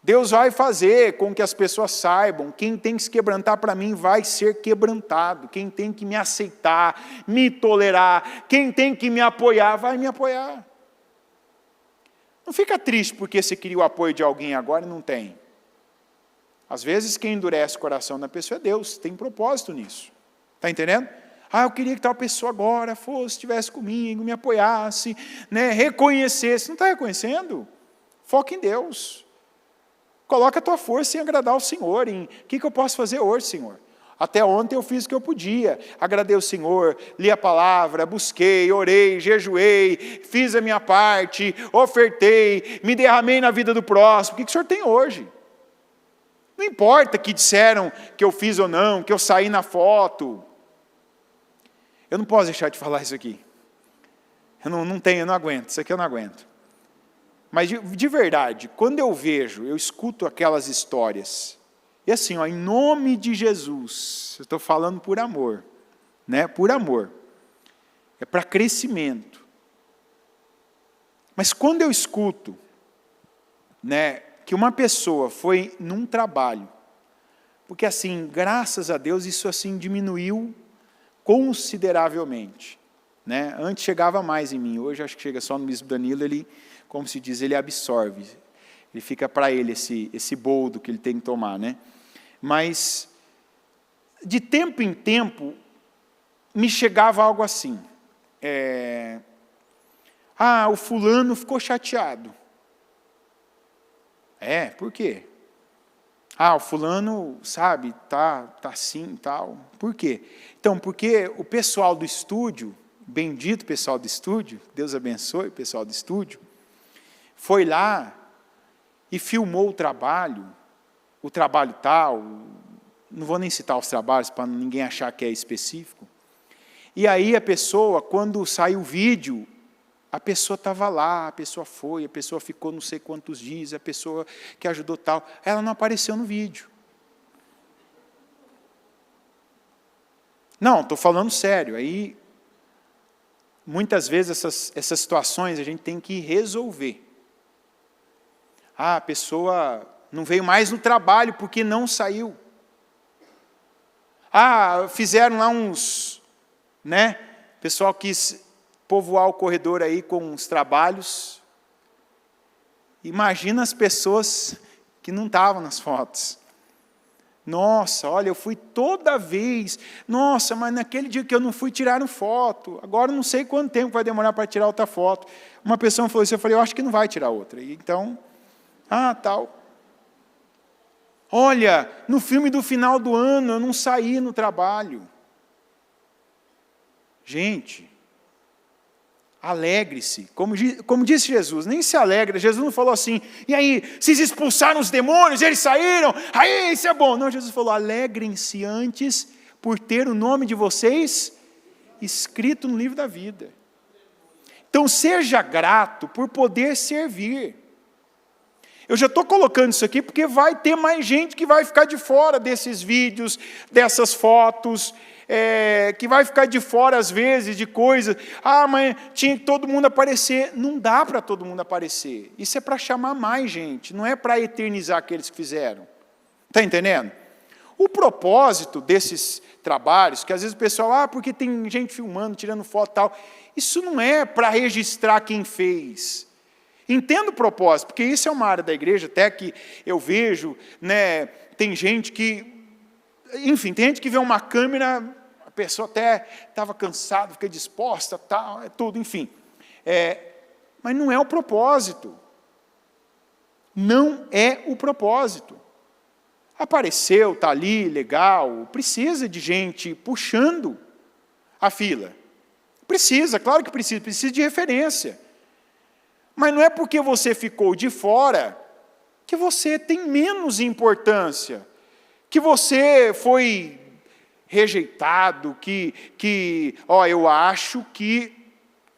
Deus vai fazer com que as pessoas saibam, quem tem que se quebrantar para mim vai ser quebrantado, quem tem que me aceitar, me tolerar, quem tem que me apoiar, vai me apoiar. Não fica triste porque você queria o apoio de alguém agora e não tem. Às vezes quem endurece o coração da pessoa é Deus, tem propósito nisso. Está entendendo? Eu queria que tal pessoa agora estivesse comigo, me apoiasse, reconhecesse. Não está reconhecendo? Foca em Deus. Coloca a tua força em agradar o Senhor, em o que eu posso fazer hoje, Senhor? Até ontem eu fiz o que eu podia, agradei o Senhor, li a palavra, busquei, orei, jejuei, fiz a minha parte, ofertei, me derramei na vida do próximo. O que o Senhor tem hoje? Não importa que disseram que eu fiz ou não, que eu saí na foto. Eu não posso deixar de falar isso aqui. Eu não aguento, isso aqui eu não aguento. Mas de verdade, quando eu escuto aquelas histórias, e assim, em nome de Jesus, eu estou falando por amor, por amor, é para crescimento. Mas quando eu escuto, que uma pessoa foi num trabalho, porque assim, graças a Deus, isso assim diminuiu consideravelmente. Antes chegava mais em mim, hoje acho que chega só no Bispo Danilo, ele, como se diz, ele absorve, ele fica para ele esse boldo que ele tem que tomar, Mas, de tempo em tempo, me chegava algo assim, o fulano ficou chateado. Por quê? O fulano, sabe, tá assim e tal. Por quê? Então, porque o pessoal do estúdio, bendito pessoal do estúdio, Deus abençoe o pessoal do estúdio, foi lá e filmou o trabalho tal, não vou nem citar os trabalhos para ninguém achar que é específico. E aí a pessoa, quando saiu o vídeo, a pessoa estava lá, a pessoa ficou não sei quantos dias, a pessoa que ajudou tal, ela não apareceu no vídeo. Não, estou falando sério, aí muitas vezes essas situações a gente tem que resolver. A pessoa não veio mais no trabalho porque não saiu. Fizeram lá pessoal quis povoar o corredor aí com os trabalhos. Imagina as pessoas que não estavam nas fotos. Nossa, olha, eu fui toda vez. Nossa, mas naquele dia que eu não fui, tiraram foto. Agora não sei quanto tempo vai demorar para tirar outra foto. Uma pessoa falou isso, eu falei, eu acho que não vai tirar outra. E então, tal. Olha, no filme do final do ano, eu não saí no trabalho. Gente, alegre-se. Como disse Jesus, nem se alegra. Jesus não falou assim, e aí, vocês expulsaram os demônios, eles saíram, aí, isso é bom. Não, Jesus falou, alegrem-se antes por ter o nome de vocês escrito no livro da vida. Então, seja grato por poder servir. Eu já estou colocando isso aqui porque vai ter mais gente que vai ficar de fora desses vídeos, dessas fotos, que vai ficar de fora às vezes de coisas. Mas tinha que todo mundo aparecer. Não dá para todo mundo aparecer. Isso é para chamar mais gente, não é para eternizar aqueles que fizeram. Está entendendo? O propósito desses trabalhos, que às vezes o pessoal, porque tem gente filmando, tirando foto e tal, isso não é para registrar quem fez. Entendo o propósito, porque isso é uma área da igreja, até que eu vejo, tem gente que, enfim, tem gente que vê uma câmera, a pessoa até estava cansada, fica disposta, tal, tudo, enfim. Mas não é o propósito. Não é o propósito. Apareceu, está ali, legal, precisa de gente puxando a fila. Precisa, claro que precisa de referência. Mas não é porque você ficou de fora que você tem menos importância, que você foi rejeitado, eu acho que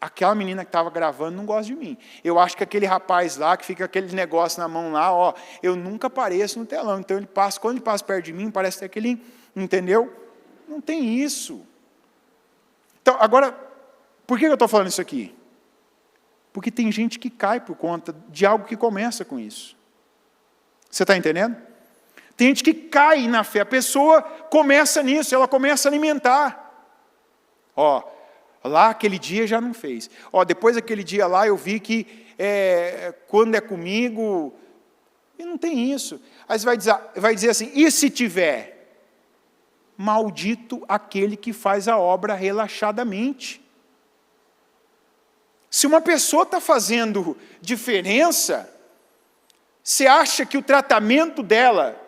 aquela menina que estava gravando não gosta de mim. Eu acho que aquele rapaz lá, que fica aquele negócio na mão lá, eu nunca apareço no telão. Então, quando ele passa perto de mim, parece ter aquele, entendeu? Não tem isso. Então, agora, por que eu estou falando isso aqui? Porque tem gente que cai por conta de algo que começa com isso. Você está entendendo? Tem gente que cai na fé. A pessoa começa nisso, ela começa a alimentar. Lá aquele dia já não fez. Depois daquele dia lá eu vi que quando é comigo, e não tem isso. Aí você vai dizer assim, e se tiver? Maldito aquele que faz a obra relaxadamente. Se uma pessoa está fazendo diferença, você acha que o tratamento dela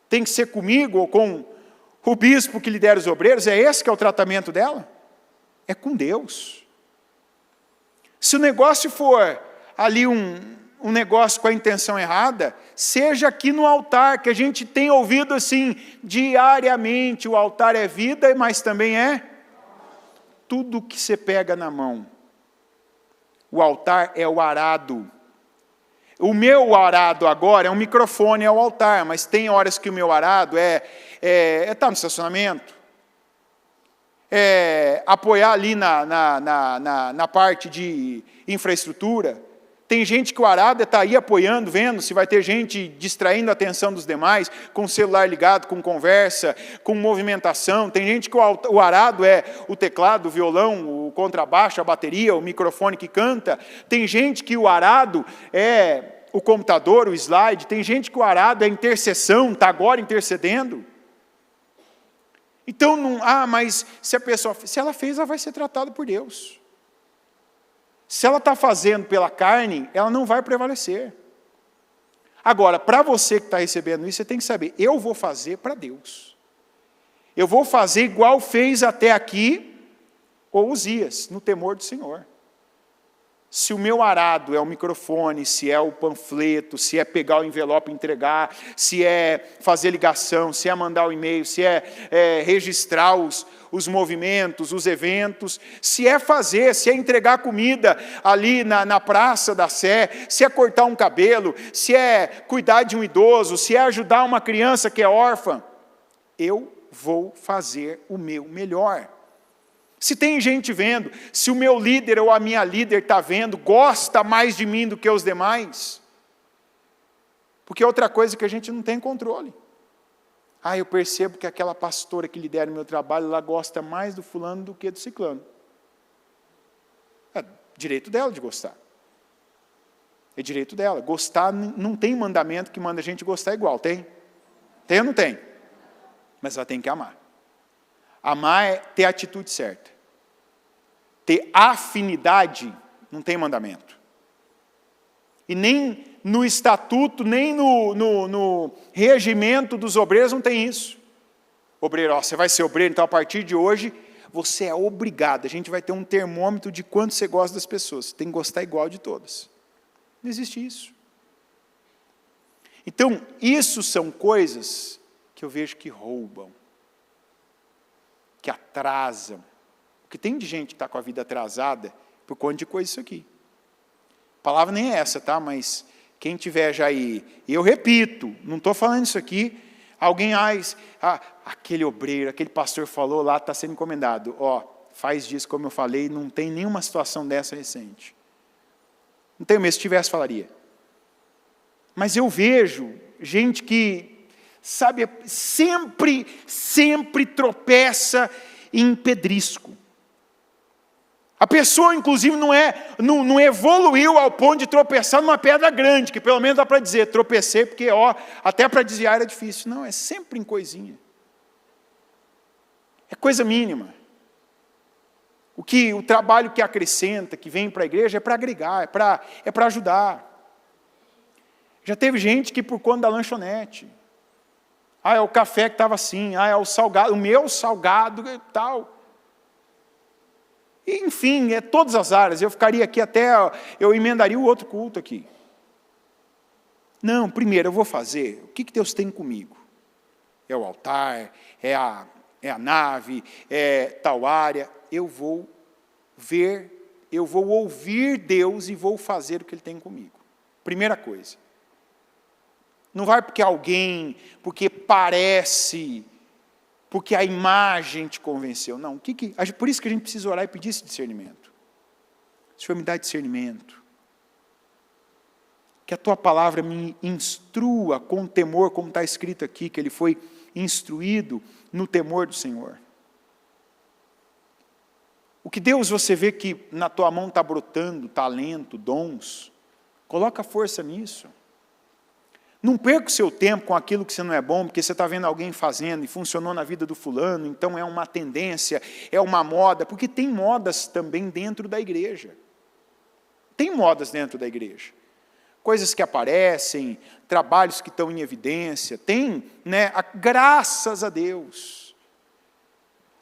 tem que ser comigo ou com o bispo que lidera os obreiros? É esse que é o tratamento dela? É com Deus. Se o negócio for ali um negócio com a intenção errada, seja aqui no altar, que a gente tem ouvido assim, diariamente, o altar é vida, mas também é tudo que você pega na mão. O altar é o arado. O meu arado agora é um microfone, é o altar, mas tem horas que o meu arado tá no estacionamento, apoiar ali na parte de infraestrutura. Tem gente que o arado está aí apoiando, vendo se vai ter gente distraindo a atenção dos demais, com o celular ligado, com conversa, com movimentação. Tem gente que o arado é o teclado, o violão, o contrabaixo, a bateria, o microfone que canta. Tem gente que o arado é o computador, o slide. Tem gente que o arado é a intercessão, está agora intercedendo. Então, mas se ela fez, ela vai ser tratada por Deus. Se ela está fazendo pela carne, ela não vai prevalecer. Agora, para você que está recebendo isso, você tem que saber, eu vou fazer para Deus. Eu vou fazer igual fez até aqui Uzias, no temor do Senhor. Se o meu arado é o microfone, se é o panfleto, se é pegar o envelope e entregar, se é fazer ligação, se é mandar o e-mail, se é registrar os movimentos, os eventos, se é entregar comida ali na Praça da Sé, se é cortar um cabelo, se é cuidar de um idoso, se é ajudar uma criança que é órfã, eu vou fazer o meu melhor. Se tem gente vendo, se o meu líder ou a minha líder está vendo, gosta mais de mim do que os demais, porque é outra coisa que a gente não tem controle. Eu percebo que aquela pastora que lidera o meu trabalho, ela gosta mais do fulano do que do ciclano. É direito dela de gostar. É direito dela. Gostar, não tem mandamento que manda a gente gostar igual, tem? Tem ou não tem? Mas ela tem que amar. Amar é ter a atitude certa. Ter afinidade, não tem mandamento. E nem no estatuto, nem no regimento dos obreiros não tem isso. Obreiro, você vai ser obreiro, então a partir de hoje, você é obrigado. A gente vai ter um termômetro de quanto você gosta das pessoas. Você tem que gostar igual de todas. Não existe isso. Então, isso são coisas que eu vejo que roubam, que atrasam. O que tem de gente que está com a vida atrasada por conta de coisa isso aqui. A palavra nem é essa, tá? Mas quem tiver já aí, e eu repito, não estou falando isso aqui, alguém, aquele obreiro, aquele pastor falou lá, está sendo encomendado. Faz disso como eu falei, não tem nenhuma situação dessa recente. Não tenho mesmo, se tivesse, falaria. Mas eu vejo gente que, sabe, sempre tropeça em pedrisco. A pessoa, inclusive, não evoluiu ao ponto de tropeçar numa pedra grande, que pelo menos dá para dizer, tropecei, porque até para desviar era difícil. Não, é sempre em coisinha. É coisa mínima. O trabalho que acrescenta, que vem para a igreja, é para agregar, é para ajudar. Já teve gente que por conta da lanchonete, é o café que estava assim, é o salgado, o meu salgado e tal. E, enfim, todas as áreas. Eu ficaria aqui eu emendaria o outro culto aqui. Não, primeiro eu vou fazer, o que Deus tem comigo? É o altar, é a nave, é tal área. Eu vou ver, eu vou ouvir Deus e vou fazer o que Ele tem comigo. Primeira coisa. Não vai porque parece, porque a imagem te convenceu. Não, por isso que a gente precisa orar e pedir esse discernimento. Senhor, me dá discernimento. Que a Tua palavra me instrua com temor, como está escrito aqui, que ele foi instruído no temor do Senhor. O que Deus você vê que na tua mão está brotando, talento, dons, coloca força nisso. Não perca o seu tempo com aquilo que você não é bom, porque você está vendo alguém fazendo e funcionou na vida do fulano, então é uma tendência, é uma moda, porque tem modas também dentro da igreja. Tem modas dentro da igreja. Coisas que aparecem, trabalhos que estão em evidência, tem, graças a Deus.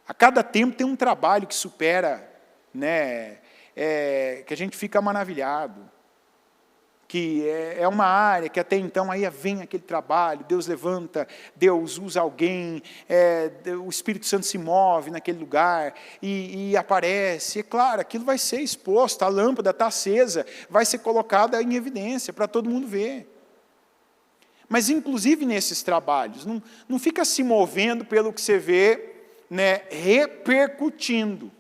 A cada tempo tem um trabalho que supera, que a gente fica maravilhado. Que é uma área que até então aí vem aquele trabalho, Deus levanta, Deus usa alguém, o Espírito Santo se move naquele lugar e aparece. É claro, aquilo vai ser exposto, a lâmpada está acesa, vai ser colocada em evidência para todo mundo ver. Mas inclusive nesses trabalhos, não fica se movendo pelo que você vê, repercutindo.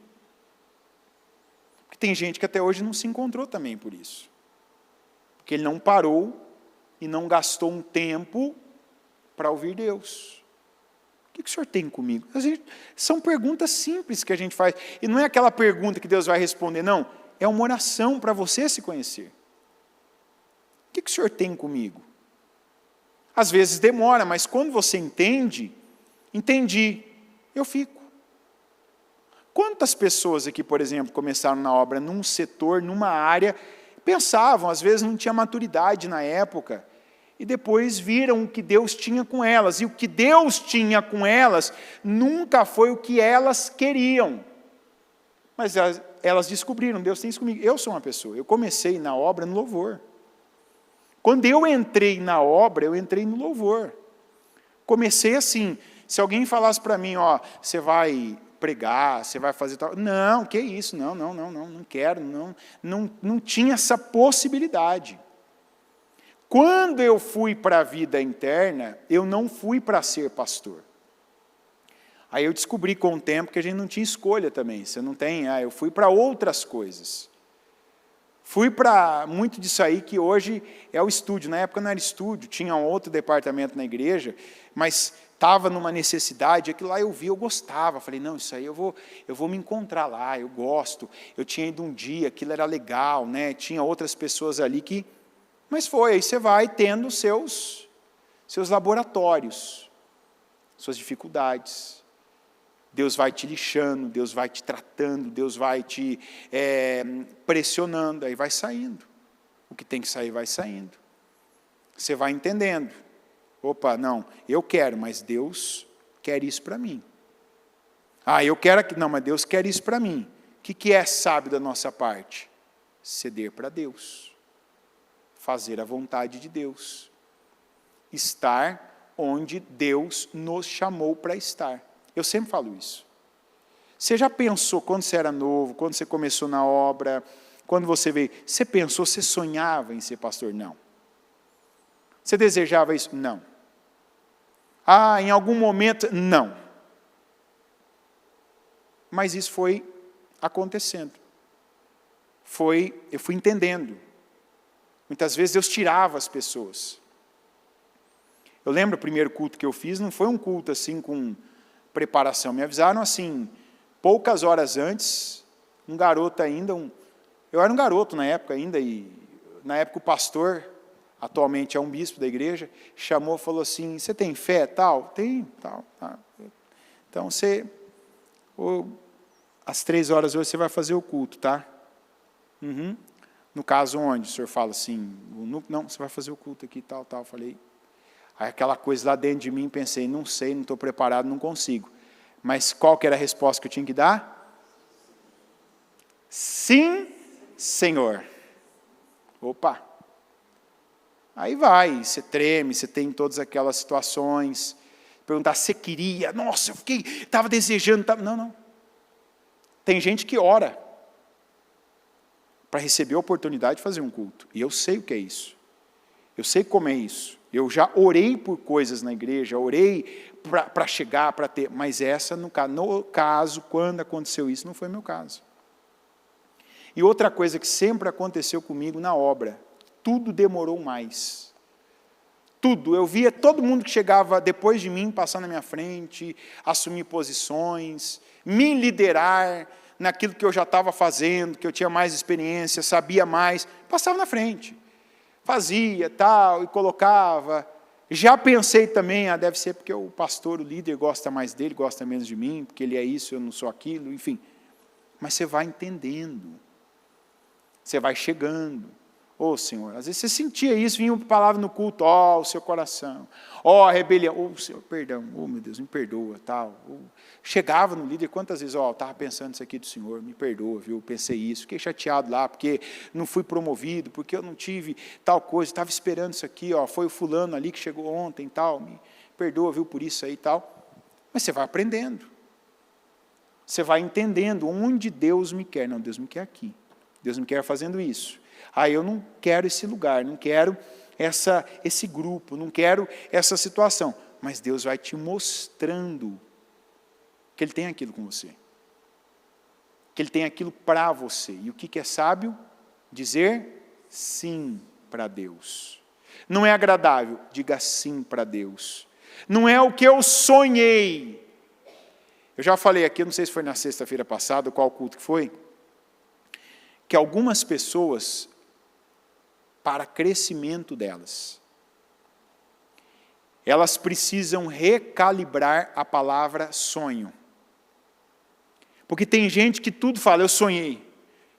Porque tem gente que até hoje não se encontrou também por isso. Porque ele não parou e não gastou um tempo para ouvir Deus. O que o Senhor tem comigo? São perguntas simples que a gente faz. E não é aquela pergunta que Deus vai responder, não. É uma oração para você se conhecer. O que o Senhor tem comigo? Às vezes demora, mas quando você entendi, eu fico. Quantas pessoas aqui, por exemplo, começaram na obra num setor, numa área, pensavam, às vezes não tinha maturidade na época, e depois viram o que Deus tinha com elas, e o que Deus tinha com elas nunca foi o que elas queriam, mas elas descobriram, Deus tem isso comigo. Eu sou uma pessoa, eu comecei na obra no louvor, quando eu entrei na obra, eu entrei no louvor, comecei assim, se alguém falasse para mim, você vai pregar, você vai fazer tal. Não, que isso, não quero, não tinha essa possibilidade. Quando eu fui para a vida interna, eu não fui para ser pastor. Aí eu descobri com o tempo que a gente não tinha escolha também, você não tem, eu fui para outras coisas. Fui para muito disso aí que hoje é o estúdio, na época não era estúdio, tinha um outro departamento na igreja, mas estava numa necessidade, aquilo lá eu vi, eu gostava, falei, não, isso aí eu vou me encontrar lá, eu gosto, eu tinha ido um dia, aquilo era legal, tinha outras pessoas ali que, mas aí você vai tendo seus laboratórios, suas dificuldades, Deus vai te lixando, Deus vai te tratando, Deus vai te pressionando, aí vai saindo, o que tem que sair vai saindo, você vai entendendo, opa, não, eu quero, mas Deus quer isso para mim. Eu quero aqui, não, mas Deus quer isso para mim. O que é sábio da nossa parte? Ceder para Deus. Fazer a vontade de Deus. Estar onde Deus nos chamou para estar. Eu sempre falo isso. Você já pensou, quando você era novo, quando você começou na obra, quando você veio, você pensou, você sonhava em ser pastor? Não. Você desejava isso? Não. Em algum momento, não. Mas isso foi acontecendo. Eu fui entendendo. Muitas vezes Deus tirava as pessoas. Eu lembro o primeiro culto que eu fiz, não foi um culto assim com preparação. Me avisaram assim, poucas horas antes, um garoto ainda, eu era um garoto na época ainda, e na época o pastor, atualmente é um bispo da igreja, chamou e falou assim, você tem fé, tal? Tem, tal. Tá. Então, às 3 horas hoje você vai fazer o culto, tá? Uhum. No caso onde? O senhor fala assim, não, você vai fazer o culto aqui, tal. Falei, aí aquela coisa lá dentro de mim, pensei, não sei, não estou preparado, não consigo. Mas qual que era a resposta que eu tinha que dar? Sim, Senhor. Opa! Aí vai, você treme, você tem todas aquelas situações. Perguntar, você queria? Nossa, eu estava desejando. Não. Tem gente que ora para receber a oportunidade de fazer um culto. E eu sei o que é isso. Eu sei como é isso. Eu já orei por coisas na igreja, orei para chegar, para ter. Mas essa, no caso, quando aconteceu isso, não foi meu caso. E outra coisa que sempre aconteceu comigo na obra, tudo demorou mais. Tudo. Eu via todo mundo que chegava depois de mim, passar na minha frente, assumir posições, me liderar naquilo que eu já estava fazendo, que eu tinha mais experiência, sabia mais, passava na frente. Fazia, tal, e colocava. Já pensei também, deve ser porque o pastor, o líder, gosta mais dele, gosta menos de mim, porque ele é isso, eu não sou aquilo, enfim. Mas você vai entendendo. Você vai chegando. Senhor, às vezes você sentia isso, vinha uma palavra no culto, o seu coração, a rebelião, Senhor, perdão, meu Deus, me perdoa, tal. Chegava no líder, quantas vezes, estava pensando isso aqui do Senhor, me perdoa, viu, pensei isso, fiquei chateado lá, porque não fui promovido, porque eu não tive tal coisa, estava esperando isso aqui, foi o fulano ali que chegou ontem, tal, me perdoa, viu, por isso aí, tal. Mas você vai aprendendo, você vai entendendo onde Deus me quer. Não, Deus me quer aqui, Deus me quer fazendo isso. Eu não quero esse lugar, não quero esse grupo, não quero essa situação. Mas Deus vai te mostrando que Ele tem aquilo com você. Que Ele tem aquilo para você. E o que é sábio? Dizer sim para Deus. Não é agradável? Diga sim para Deus. Não é o que eu sonhei. Eu já falei aqui, não sei se foi na sexta-feira passada, qual culto que foi, que algumas pessoas, para crescimento delas, elas precisam recalibrar a palavra sonho. Porque tem gente que tudo fala, eu sonhei.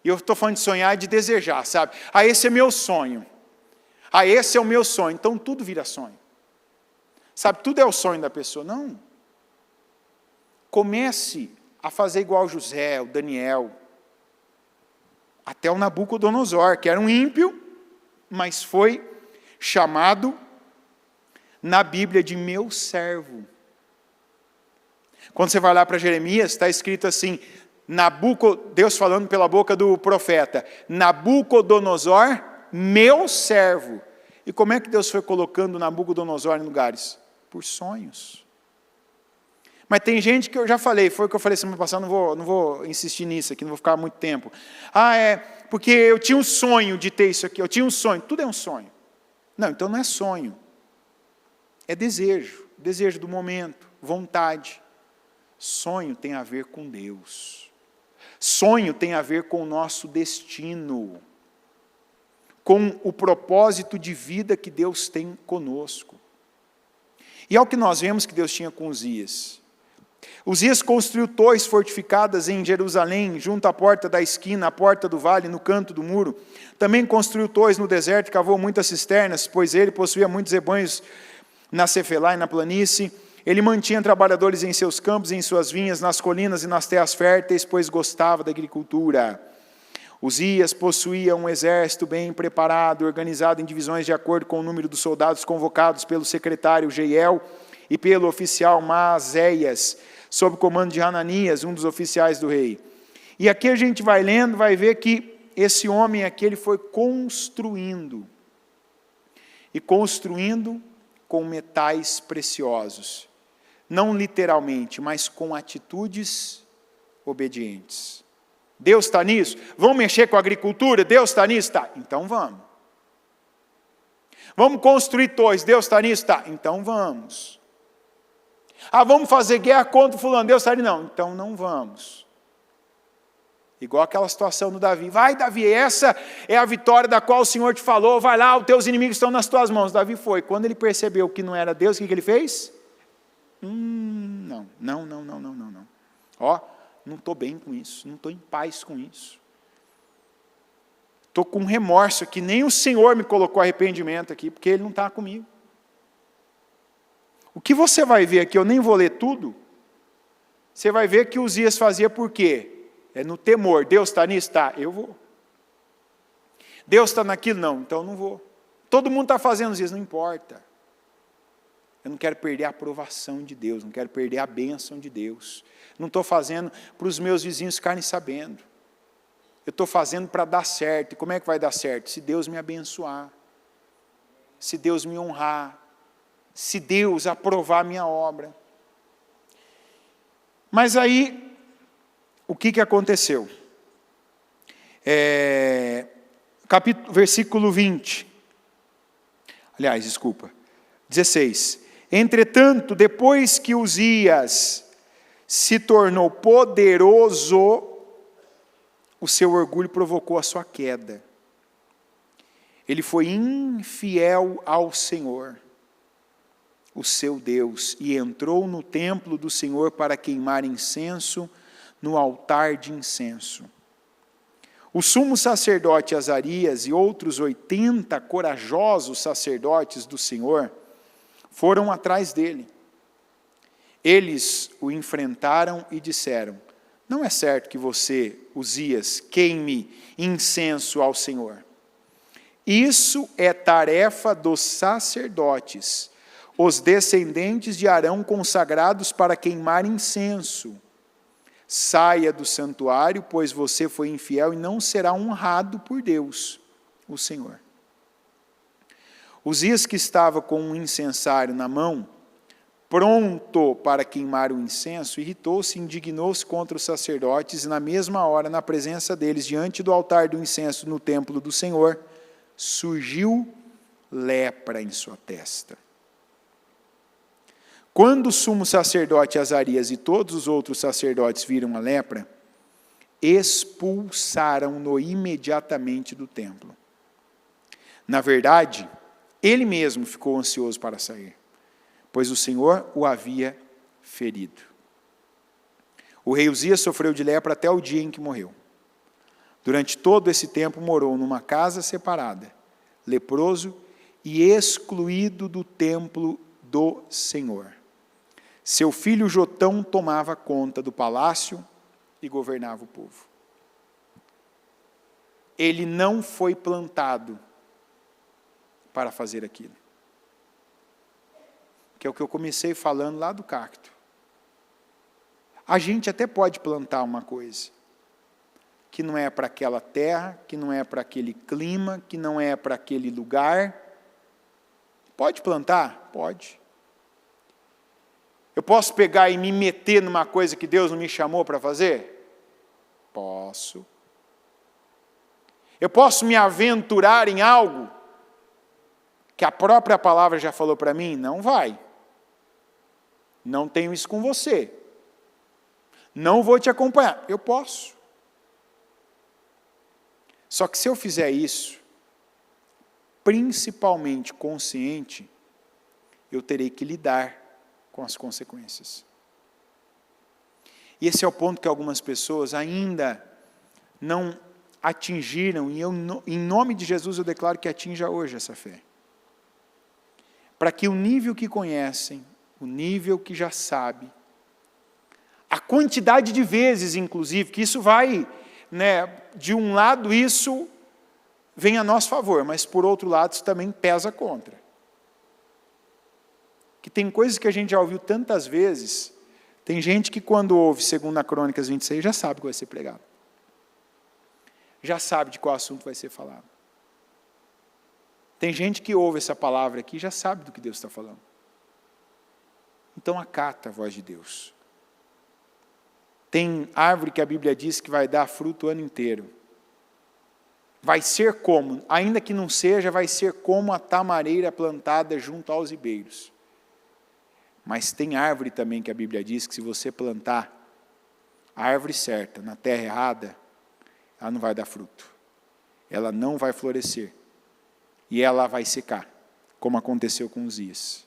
E eu estou falando de sonhar e de desejar, sabe? Esse é meu sonho. Esse é o meu sonho. Então tudo vira sonho. Sabe, tudo é o sonho da pessoa. Não. Comece a fazer igual José, o Daniel, até o Nabucodonosor, que era um ímpio, mas foi chamado na Bíblia de meu servo. Quando você vai lá para Jeremias, está escrito assim, Deus falando pela boca do profeta, Nabucodonosor, meu servo. E como é que Deus foi colocando Nabucodonosor em lugares? Por sonhos. Mas tem gente que eu já falei, foi o que eu falei semana passada, não vou insistir nisso aqui, não vou ficar muito tempo. Porque eu tinha um sonho de ter isso aqui, eu tinha um sonho, tudo é um sonho. Não, então não é sonho, é desejo do momento, vontade. Sonho tem a ver com Deus, sonho tem a ver com o nosso destino, com o propósito de vida que Deus tem conosco. E é o que nós vemos que Deus tinha com Uzias. Uzias construiu torres fortificadas em Jerusalém, junto à porta da esquina, à porta do vale, no canto do muro. Também construiu torres no deserto, cavou muitas cisternas, pois ele possuía muitos rebanhos na Cefelá e na planície. Ele mantinha trabalhadores em seus campos e em suas vinhas, nas colinas e nas terras férteis, pois gostava da agricultura. Uzias possuía um exército bem preparado, organizado em divisões de acordo com o número dos soldados convocados pelo secretário Jeiel e pelo oficial Maazéias, sob o comando de Hananias, um dos oficiais do rei. E aqui a gente vai lendo, vai ver que esse homem aqui, ele foi construindo. E construindo com metais preciosos. Não literalmente, mas com atitudes obedientes. Deus está nisso? Vamos mexer com a agricultura? Deus está nisso? Tá. Então vamos. Vamos construir torres? Deus está nisso? Tá. Então vamos. Vamos fazer guerra contra o fulano? Deus está nisso? Não. Então não vamos. Igual aquela situação do Davi. Vai, Davi, essa é a vitória da qual o Senhor te falou. Vai lá, os teus inimigos estão nas tuas mãos. Davi foi. Quando ele percebeu que não era Deus, o que ele fez? Não. Não estou bem com isso. Não estou em paz com isso. Estou com remorso aqui. Nem o Senhor me colocou arrependimento aqui, porque Ele não está comigo. O que você vai ver aqui, eu nem vou ler tudo. Você vai ver que Uzias fazia por quê? É no temor. Deus está nisso? Está. Eu vou. Deus está naquilo? Não. Então não vou. Todo mundo está fazendo isso, não importa. Eu não quero perder a aprovação de Deus, não quero perder a bênção de Deus. Não estou fazendo para os meus vizinhos ficarem sabendo. Eu estou fazendo para dar certo. E como é que vai dar certo? Se Deus me abençoar, se Deus me honrar, se Deus aprovar a minha obra. Mas aí, o que aconteceu? Versículo 20. Aliás, desculpa. 16. Entretanto, depois que Uzias se tornou poderoso, o seu orgulho provocou a sua queda. Ele foi infiel ao Senhor, o seu Deus, e entrou no templo do Senhor para queimar incenso no altar de incenso. O sumo sacerdote Azarias e outros 80 corajosos sacerdotes do Senhor foram atrás dele. Eles o enfrentaram e disseram: não é certo que você, Uzias, queime incenso ao Senhor. Isso é tarefa dos sacerdotes, os descendentes de Arão consagrados para queimar incenso. Saia do santuário, pois você foi infiel e não será honrado por Deus, o Senhor. Uzias, que estava com um incensário na mão, pronto para queimar o incenso, irritou-se e indignou-se contra os sacerdotes, e na mesma hora, na presença deles, diante do altar do incenso no templo do Senhor, surgiu lepra em sua testa. Quando o sumo sacerdote Azarias e todos os outros sacerdotes viram a lepra, expulsaram-no imediatamente do templo. Na verdade, ele mesmo ficou ansioso para sair, pois o Senhor o havia ferido. O rei Uzias sofreu de lepra até o dia em que morreu. Durante todo esse tempo morou numa casa separada, leproso e excluído do templo do Senhor. Seu filho Jotão tomava conta do palácio e governava o povo. Ele não foi plantado para fazer aquilo. Que é o que eu comecei falando lá do cacto. A gente até pode plantar uma coisa que não é para aquela terra, que não é para aquele clima, que não é para aquele lugar. Pode plantar? Pode. Eu posso pegar e me meter numa coisa que Deus não me chamou para fazer? Posso. Eu posso me aventurar em algo que a própria palavra já falou para mim? Não vai. Não tenho isso com você. Não vou te acompanhar. Eu posso. Só que se eu fizer isso, principalmente consciente, eu terei que lidar com as consequências. E esse é o ponto que algumas pessoas ainda não atingiram, e eu, em nome de Jesus, eu declaro que atinja hoje essa fé. Para que o nível que conhecem, o nível que já sabe, a quantidade de vezes, inclusive, que isso vai, de um lado isso vem a nosso favor, mas por outro lado isso também pesa contra. Que tem coisas que a gente já ouviu tantas vezes, tem gente que quando ouve 2 Crônicas 26 já sabe que vai ser pregado. Já sabe de qual assunto vai ser falado. Tem gente que ouve essa palavra aqui e já sabe do que Deus está falando. Então acata a voz de Deus. Tem árvore que a Bíblia diz que vai dar fruto o ano inteiro. Vai ser como, ainda que não seja, vai ser como a tamareira plantada junto aos ribeiros. Mas tem árvore também que a Bíblia diz que se você plantar a árvore certa na terra errada, ela não vai dar fruto. Ela não vai florescer. E ela vai secar, como aconteceu com Uzias.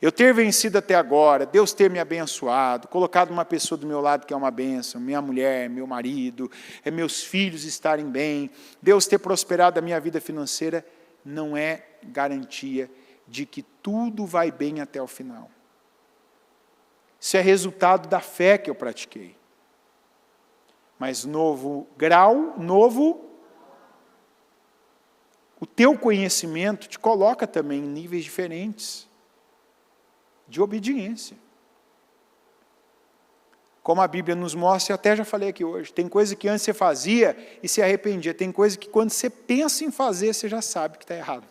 Eu ter vencido até agora, Deus ter me abençoado, colocado uma pessoa do meu lado que é uma bênção, minha mulher, meu marido, meus filhos estarem bem, Deus ter prosperado a minha vida financeira, não é garantia de que tudo vai bem até o final. Isso é resultado da fé que eu pratiquei. Mas novo grau, novo o teu conhecimento te coloca também em níveis diferentes de obediência. Como a Bíblia nos mostra, eu até já falei aqui hoje, tem coisa que antes você fazia e se arrependia, tem coisa que quando você pensa em fazer, você já sabe que está errado.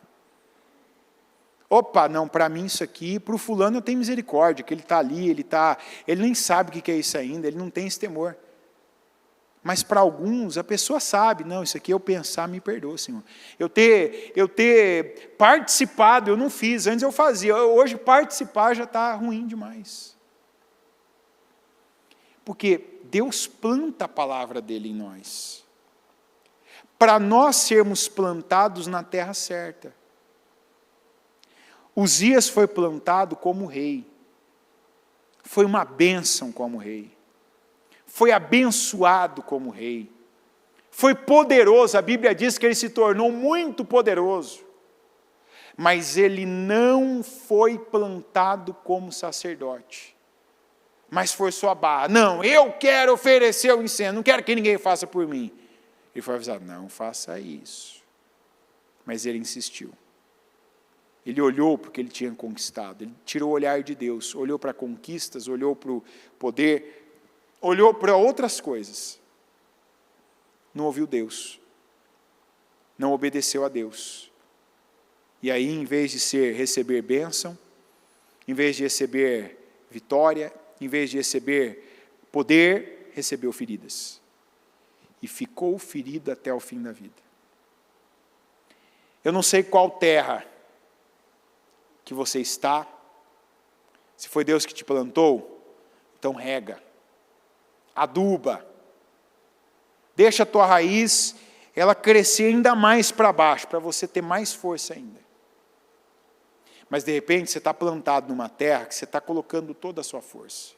Opa, não, para mim isso aqui, para o fulano eu tenho misericórdia, que ele está ali, ele nem sabe o que é isso ainda, ele não tem esse temor. Mas para alguns, a pessoa sabe, não, isso aqui eu pensar, me perdoa, Senhor. Eu ter participado, eu não fiz, antes eu fazia, hoje participar já está ruim demais. Porque Deus planta a palavra dele em nós, para nós sermos plantados na terra certa. Uzias foi plantado como rei, foi uma bênção como rei, foi abençoado como rei, foi poderoso, a Bíblia diz que ele se tornou muito poderoso, mas ele não foi plantado como sacerdote, mas forçou a barra, não, eu quero oferecer o incenso, não quero que ninguém faça por mim. Ele foi avisado, não faça isso, mas ele insistiu. Ele olhou para o que ele tinha conquistado, ele tirou o olhar de Deus, olhou para conquistas, olhou para o poder, olhou para outras coisas. Não ouviu Deus, não obedeceu a Deus. E aí, em vez de receber bênção, em vez de receber vitória, em vez de receber poder, recebeu feridas. E ficou ferido até o fim da vida. Eu não sei qual terra que você está, se foi Deus que te plantou, então rega, aduba, deixa a tua raiz, ela crescer ainda mais para baixo, para você ter mais força ainda. Mas de repente você está plantado numa terra que você está colocando toda a sua força,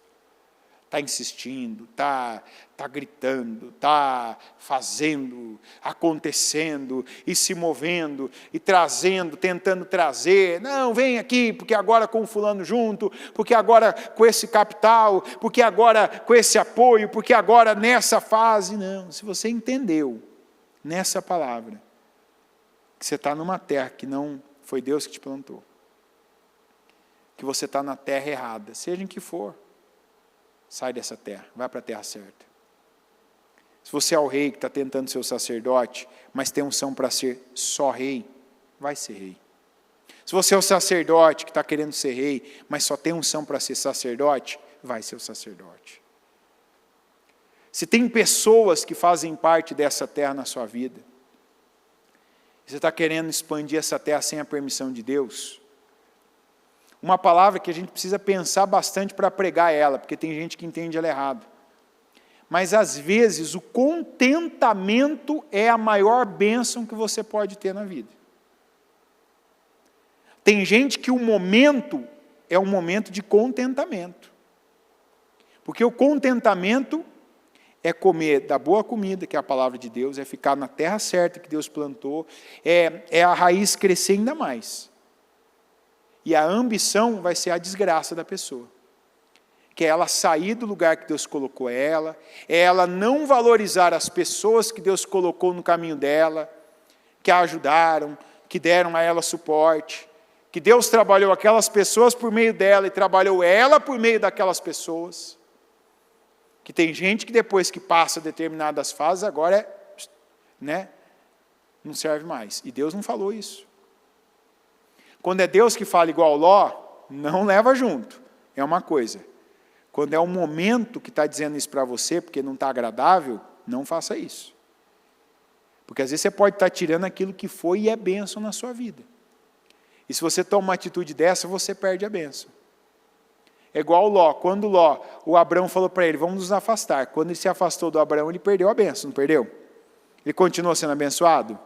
está insistindo, está gritando, está fazendo, acontecendo, e se movendo, e trazendo, tentando trazer, não, vem aqui, porque agora com o fulano junto, porque agora com esse capital, porque agora com esse apoio, porque agora nessa fase, não, se você entendeu, nessa palavra, que você está numa terra que não foi Deus que te plantou, que você está na terra errada, seja em que for, sai dessa terra, vai para a terra certa. Se você é o rei que está tentando ser o sacerdote, mas tem unção para ser só rei, vai ser rei. Se você é o sacerdote que está querendo ser rei, mas só tem unção para ser sacerdote, vai ser o sacerdote. Se tem pessoas que fazem parte dessa terra na sua vida, e você está querendo expandir essa terra sem a permissão de Deus, uma palavra que a gente precisa pensar bastante para pregar ela, porque tem gente que entende ela errado. Mas às vezes o contentamento é a maior bênção que você pode ter na vida. Tem gente que o momento é um momento de contentamento. Porque o contentamento é comer da boa comida, que é a palavra de Deus, é ficar na terra certa que Deus plantou, é a raiz crescer ainda mais. E a ambição vai ser a desgraça da pessoa. Que é ela sair do lugar que Deus colocou ela, é ela não valorizar as pessoas que Deus colocou no caminho dela, que a ajudaram, que deram a ela suporte, que Deus trabalhou aquelas pessoas por meio dela e trabalhou ela por meio daquelas pessoas. Que tem gente que depois que passa determinadas fases, agora não serve mais. E Deus não falou isso. Quando é Deus que fala igual Ló, não leva junto, é uma coisa. Quando é um momento que está dizendo isso para você, porque não está agradável, não faça isso. Porque às vezes você pode estar tirando aquilo que foi e é bênção na sua vida. E se você toma uma atitude dessa, você perde a bênção. É igual Ló, quando o Abraão falou para ele, vamos nos afastar. Quando ele se afastou do Abraão, ele perdeu a bênção, não perdeu? Ele continuou sendo abençoado?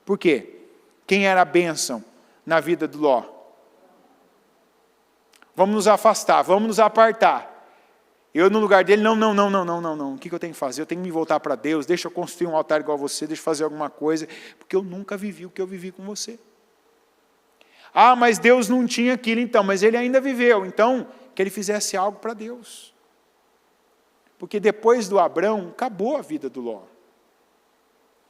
Por quê? Quem era a bênção na vida do Ló? Vamos nos afastar, vamos nos apartar. Eu no lugar dele, não. O que eu tenho que fazer? Eu tenho que me voltar para Deus, deixa eu construir um altar igual a você, deixa eu fazer alguma coisa, porque eu nunca vivi o que eu vivi com você. Ah, mas Deus não tinha aquilo então, mas ele ainda viveu, então que ele fizesse algo para Deus. Porque depois do Abrão, acabou a vida do Ló.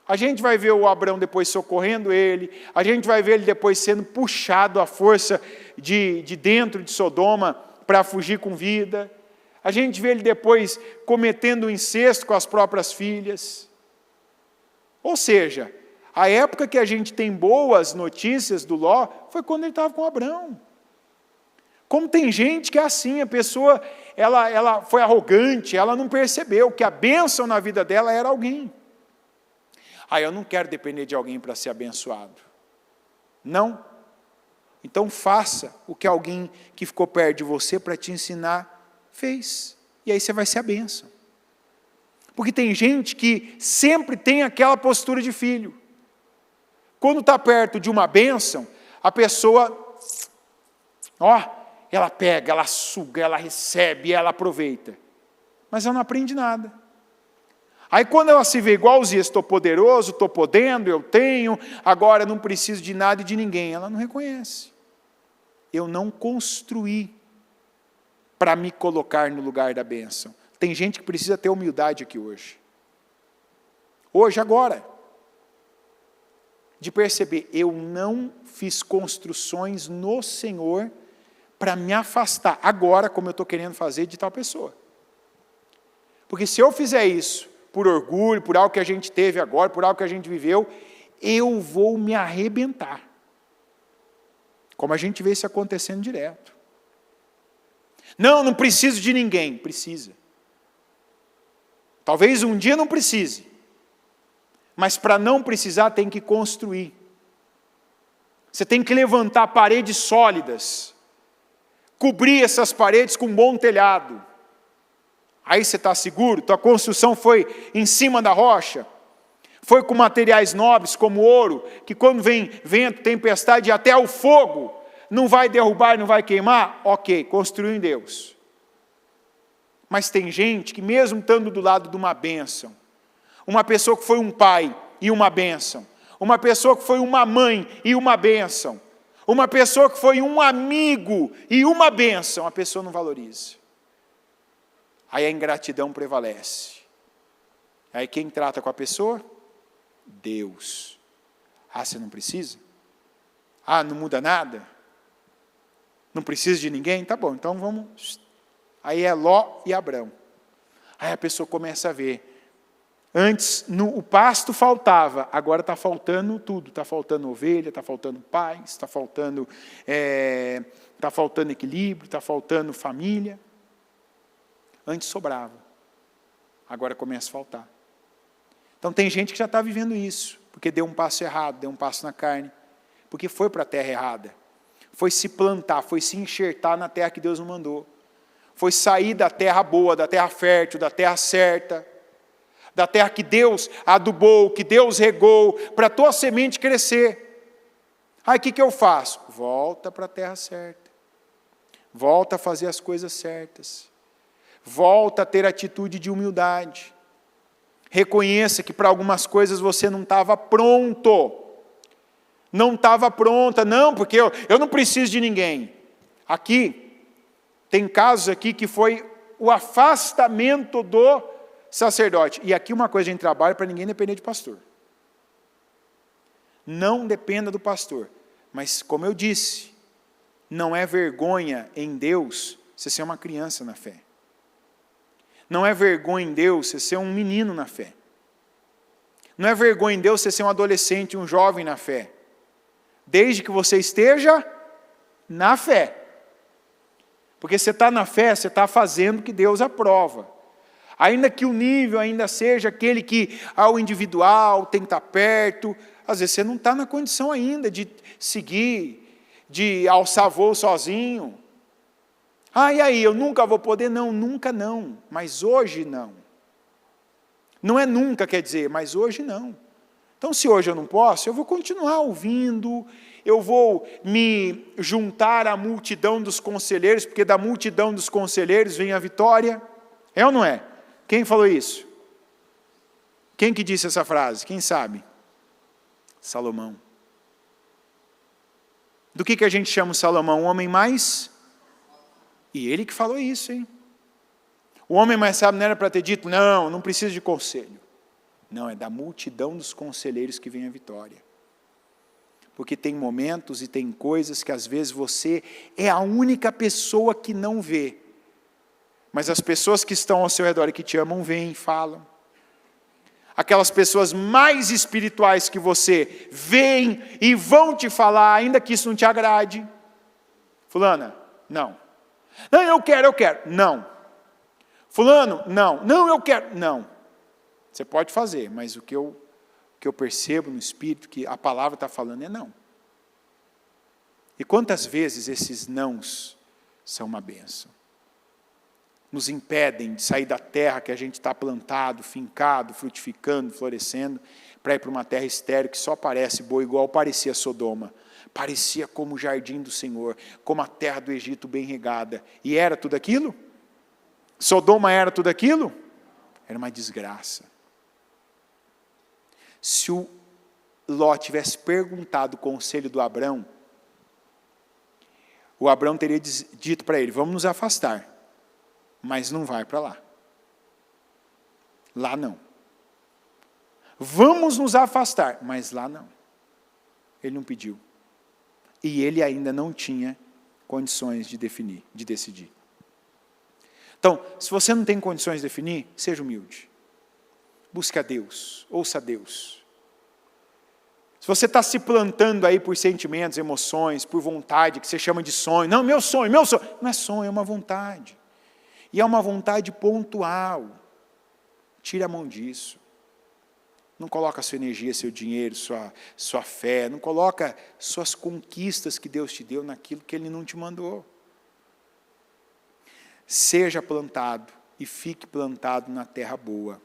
A gente vai ver o Abrão depois socorrendo ele, a gente vai ver ele depois sendo puxado à força de dentro de Sodoma para fugir com vida. A gente vê ele depois cometendo incesto com as próprias filhas. Ou seja, a época que a gente tem boas notícias do Ló foi quando ele estava com Abrão. Como tem gente que é assim, a pessoa ela foi arrogante, ela não percebeu que a bênção na vida dela era alguém. Eu não quero depender de alguém para ser abençoado. Não. Então faça o que alguém que ficou perto de você para te ensinar fez. E aí você vai ser a bênção. Porque tem gente que sempre tem aquela postura de filho. Quando está perto de uma bênção, a pessoa, ela pega, ela suga, ela recebe, ela aproveita. Mas ela não aprende nada. Aí quando ela se vê igualzinha, estou poderoso, estou podendo, eu tenho, agora não preciso de nada e de ninguém, ela não reconhece. Eu não construí para me colocar no lugar da bênção. Tem gente que precisa ter humildade aqui hoje. Hoje, agora. De perceber, eu não fiz construções no Senhor para me afastar, agora, como eu estou querendo fazer, de tal pessoa. Porque se eu fizer isso, por orgulho, por algo que a gente teve agora, por algo que a gente viveu, eu vou me arrebentar. Como a gente vê isso acontecendo direto. Não preciso de ninguém. Precisa. Talvez um dia não precise. Mas para não precisar tem que construir. Você tem que levantar paredes sólidas. Cobrir essas paredes com um bom telhado. Aí você está seguro, tua construção foi em cima da rocha, foi com materiais nobres como ouro, que quando vem vento, tempestade e até o fogo, não vai derrubar e não vai queimar? Ok, construiu em Deus. Mas tem gente que mesmo estando do lado de uma bênção, uma pessoa que foi um pai e uma bênção, uma pessoa que foi uma mãe e uma bênção, uma pessoa que foi um amigo e uma bênção, a pessoa não valoriza. Aí a ingratidão prevalece. Aí quem trata com a pessoa? Deus. Você não precisa? Não muda nada? Não precisa de ninguém? Tá bom, então vamos. Aí é Ló e Abrão. Aí a pessoa começa a ver. Antes o pasto faltava, agora está faltando tudo. Está faltando ovelha, está faltando paz, está faltando equilíbrio, está faltando família. Antes sobrava, agora começa a faltar. Então tem gente que já está vivendo isso, porque deu um passo errado, deu um passo na carne, porque foi para a terra errada, foi se plantar, foi se enxertar na terra que Deus não mandou, foi sair da terra boa, da terra fértil, da terra certa, da terra que Deus adubou, que Deus regou, para a tua semente crescer. Aí o que eu faço? Volta para a terra certa, volta a fazer as coisas certas. Volta a ter atitude de humildade. Reconheça que para algumas coisas você não estava pronto. Não estava pronta, não, porque eu não preciso de ninguém. Aqui, tem casos aqui que foi o afastamento do sacerdote. E aqui uma coisa a gente trabalha para ninguém depender de pastor. Não dependa do pastor. Mas, como eu disse, não é vergonha em Deus você ser uma criança na fé. Não é vergonha em Deus você ser um menino na fé. Não é vergonha em Deus você ser um adolescente, um jovem na fé. Desde que você esteja na fé. Porque você está na fé, você está fazendo o que Deus aprova. Ainda que o nível ainda seja aquele que ao individual tem que estar perto, às vezes você não está na condição ainda de seguir, de alçar voo sozinho. E aí, eu nunca vou poder? Não, nunca não, mas hoje não. Não é nunca, quer dizer, mas hoje não. Então, se hoje eu não posso, eu vou continuar ouvindo, eu vou me juntar à multidão dos conselheiros, porque da multidão dos conselheiros vem a vitória. É ou não é? Quem falou isso? Quem que disse essa frase? Quem sabe? Salomão. Do que a gente chama Salomão? O homem mais... E ele que falou isso, hein? O homem mais sábio não era para ter dito, não precisa de conselho. Não, é da multidão dos conselheiros que vem a vitória. Porque tem momentos e tem coisas que às vezes você é a única pessoa que não vê. Mas as pessoas que estão ao seu redor e que te amam, vêm e falam. Aquelas pessoas mais espirituais que você vêm e vão te falar, ainda que isso não te agrade. Fulana, não. Não, eu quero. Não. Fulano, não. Não, eu quero. Não. Você pode fazer, mas o que eu percebo no Espírito, que a palavra está falando é não. E quantas vezes esses nãos são uma bênção? Nos impedem de sair da terra que a gente está plantado, fincado, frutificando, florescendo, para ir para uma terra estéril que só parece boa, igual parecia Sodoma. Parecia como o jardim do Senhor, como a terra do Egito bem regada. E era tudo aquilo? Sodoma era tudo aquilo? Era uma desgraça. Se o Ló tivesse perguntado o conselho do Abrão, o Abrão teria dito para ele, vamos nos afastar, mas não vai para lá. Lá não. Vamos nos afastar, mas lá não. Ele não pediu. E ele ainda não tinha condições de definir, de decidir. Então, se você não tem condições de definir, seja humilde. Busque a Deus, ouça a Deus. Se você está se plantando aí por sentimentos, emoções, por vontade, que você chama de sonho. Não, meu sonho. Não é sonho, é uma vontade. E é uma vontade pontual. Tire a mão disso. Não coloca sua energia, seu dinheiro, sua fé. Não coloca suas conquistas que Deus te deu naquilo que Ele não te mandou. Seja plantado e fique plantado na terra boa.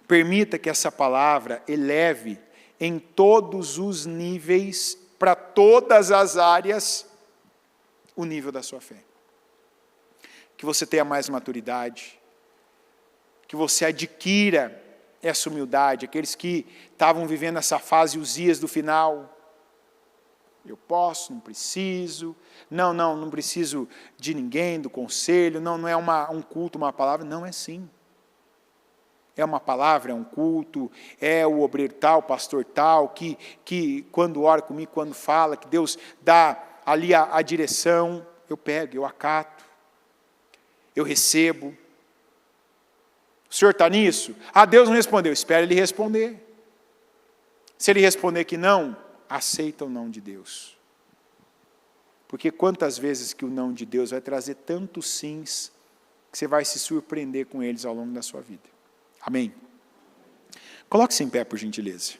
Permita que essa palavra eleve em todos os níveis, para todas as áreas, o nível da sua fé. Que você tenha mais maturidade, que você adquira essa humildade, aqueles que estavam vivendo essa fase Uzias do final. Eu posso, não preciso, não preciso de ninguém, do conselho, não é um culto, uma palavra, não é sim. É uma palavra, é um culto, é o obreiro tal, o pastor tal, que quando ora comigo, quando fala, que Deus dá ali a direção, eu pego, eu acato, eu recebo. O senhor está nisso? Deus não respondeu, espera Ele responder. Se Ele responder que não, aceita o não de Deus. Porque quantas vezes que o não de Deus vai trazer tantos sims, que você vai se surpreender com eles ao longo da sua vida. Amém? Coloque-se em pé, por gentileza.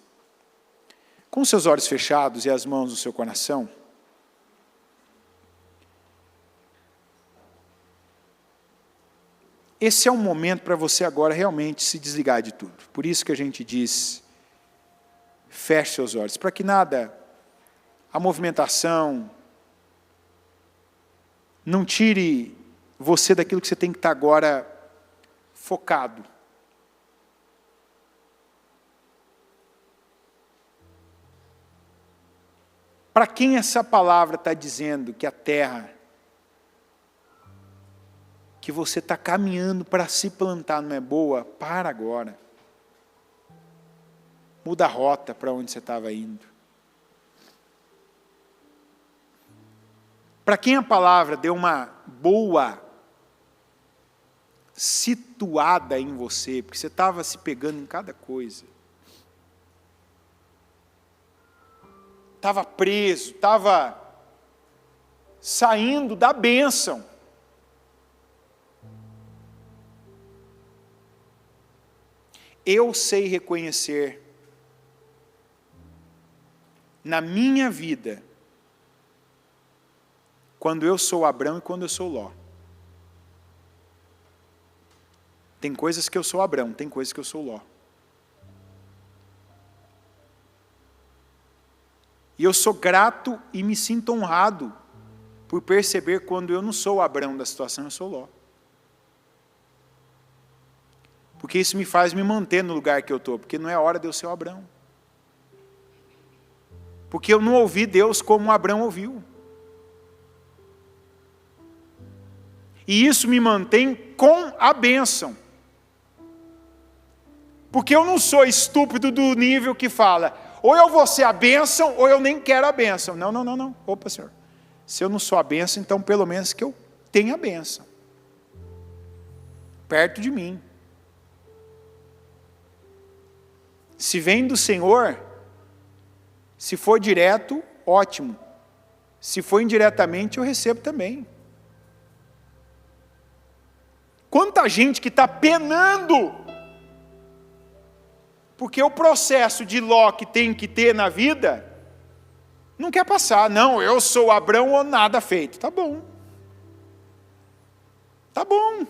Com os seus olhos fechados e as mãos no seu coração, esse é um momento para você agora realmente se desligar de tudo. Por isso que a gente diz, feche seus olhos, para que nada, a movimentação, não tire você daquilo que você tem que estar agora focado. Para quem essa palavra está dizendo que a terra, que você está caminhando para se plantar não é boa, para agora. Muda a rota para onde você estava indo. Para quem a palavra deu uma boa situada em você, porque você estava se pegando em cada coisa. Estava preso, estava saindo da bênção. Eu sei reconhecer na minha vida quando eu sou Abrão e quando eu sou Ló. Tem coisas que eu sou Abrão, tem coisas que eu sou Ló. E eu sou grato e me sinto honrado por perceber quando eu não sou o Abrão da situação, eu sou Ló. Porque isso me faz me manter no lugar que eu estou, porque não é hora de eu ser o Abrão. Porque eu não ouvi Deus como o Abrão ouviu. E isso me mantém com a bênção. Porque eu não sou estúpido do nível que fala, ou eu vou ser a bênção, ou eu nem quero a bênção. Não, não, não, não. Opa, Senhor. Se eu não sou a bênção, então pelo menos que eu tenha a bênção. Perto de mim. Se vem do Senhor, se for direto, ótimo. Se for indiretamente, eu recebo também. Quanta gente que está penando, porque o processo de Ló que tem que ter na vida, não quer passar. Não, eu sou Abrão ou nada feito. Tá bom. Tá bom.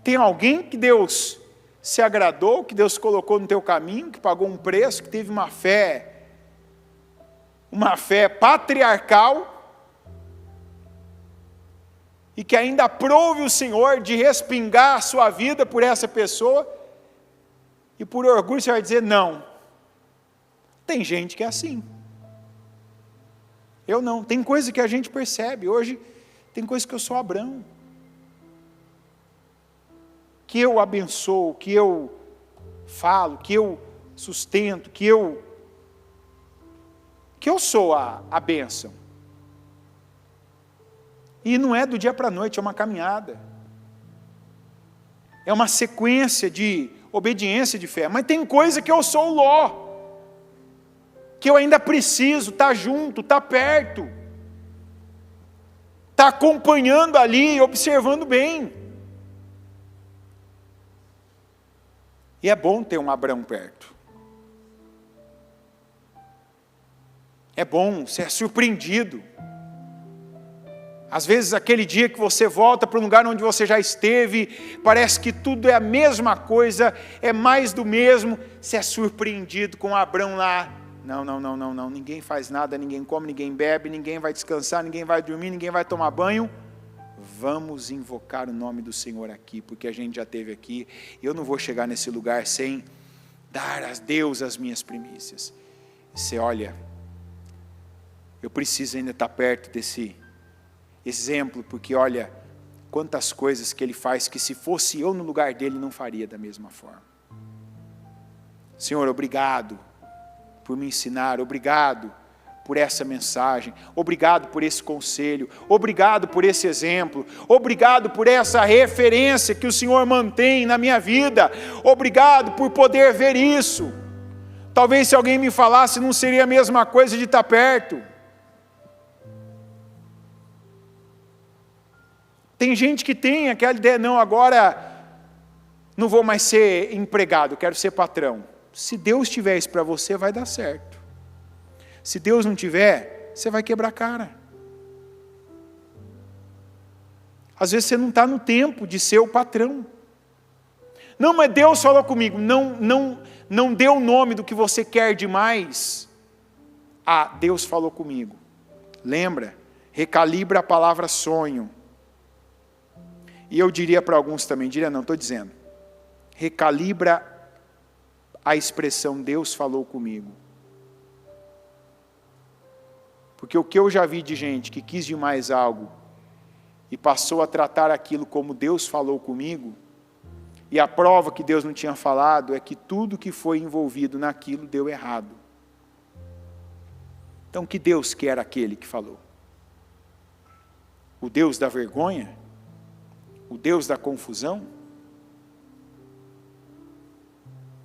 Tem alguém que Deus se agradou, que Deus colocou no teu caminho, que pagou um preço, que teve uma fé patriarcal, e que ainda aprove o Senhor de respingar a sua vida por essa pessoa, e por orgulho você vai dizer não. Tem gente que é assim. Eu não. Tem coisa que a gente percebe. Hoje, tem coisa que eu sou Abrão. Que eu abençoo, que eu falo, que eu sustento, que eu sou a bênção. E não é do dia para a noite, é uma caminhada. É uma sequência de obediência de fé. Mas tem coisa que eu sou o Ló, que eu ainda preciso estar junto, estar perto, estar acompanhando ali, observando bem. E é bom ter um Abrão perto. É bom, você é surpreendido. Às vezes aquele dia que você volta para um lugar onde você já esteve, parece que tudo é a mesma coisa, é mais do mesmo, você é surpreendido com o Abrão lá. Não, ninguém faz nada, ninguém come, ninguém bebe, ninguém vai descansar, ninguém vai dormir, ninguém vai tomar banho. Vamos invocar o nome do Senhor aqui, porque a gente já esteve aqui. Eu não vou chegar nesse lugar sem dar a Deus as minhas primícias. Você olha, eu preciso ainda estar perto desse exemplo, porque olha, quantas coisas que Ele faz, que se fosse eu no lugar dEle, não faria da mesma forma. Senhor, obrigado por me ensinar, obrigado por essa mensagem, obrigado por esse conselho, obrigado por esse exemplo, obrigado por essa referência que o Senhor mantém na minha vida, obrigado por poder ver isso. Talvez se alguém me falasse, não seria a mesma coisa de estar perto. Tem gente que tem aquela ideia, não, agora não vou mais ser empregado, quero ser patrão. Se Deus tiver isso para você, vai dar certo. Se Deus não tiver, você vai quebrar a cara. Às vezes você não está no tempo de ser o patrão. Não, mas Deus falou comigo, não dê o nome do que você quer demais. Ah, Deus falou comigo. Lembra? Recalibra a palavra sonho. E eu diria para alguns também, estou dizendo, recalibra a expressão Deus falou comigo. Porque o que eu já vi de gente que quis demais algo e passou a tratar aquilo como Deus falou comigo, e a prova que Deus não tinha falado é que tudo que foi envolvido naquilo deu errado. Então que Deus que era aquele que falou? O Deus da vergonha? O Deus da confusão?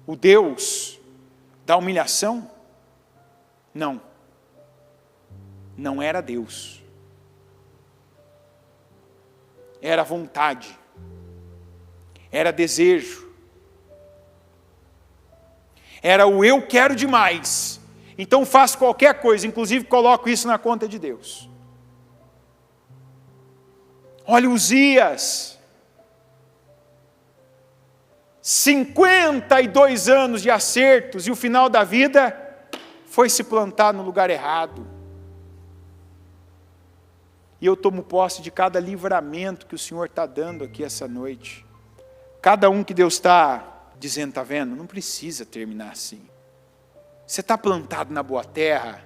O Deus da humilhação? Não. Não era Deus. Era vontade. Era desejo. Era o eu quero demais. Então faço qualquer coisa, inclusive coloco isso na conta de Deus. Olha Uzias, 52 anos de acertos, e o final da vida foi se plantar no lugar errado. E eu tomo posse de cada livramento que o Senhor está dando aqui essa noite. Cada um que Deus está dizendo, está vendo? Não precisa terminar assim. Você está plantado na boa terra,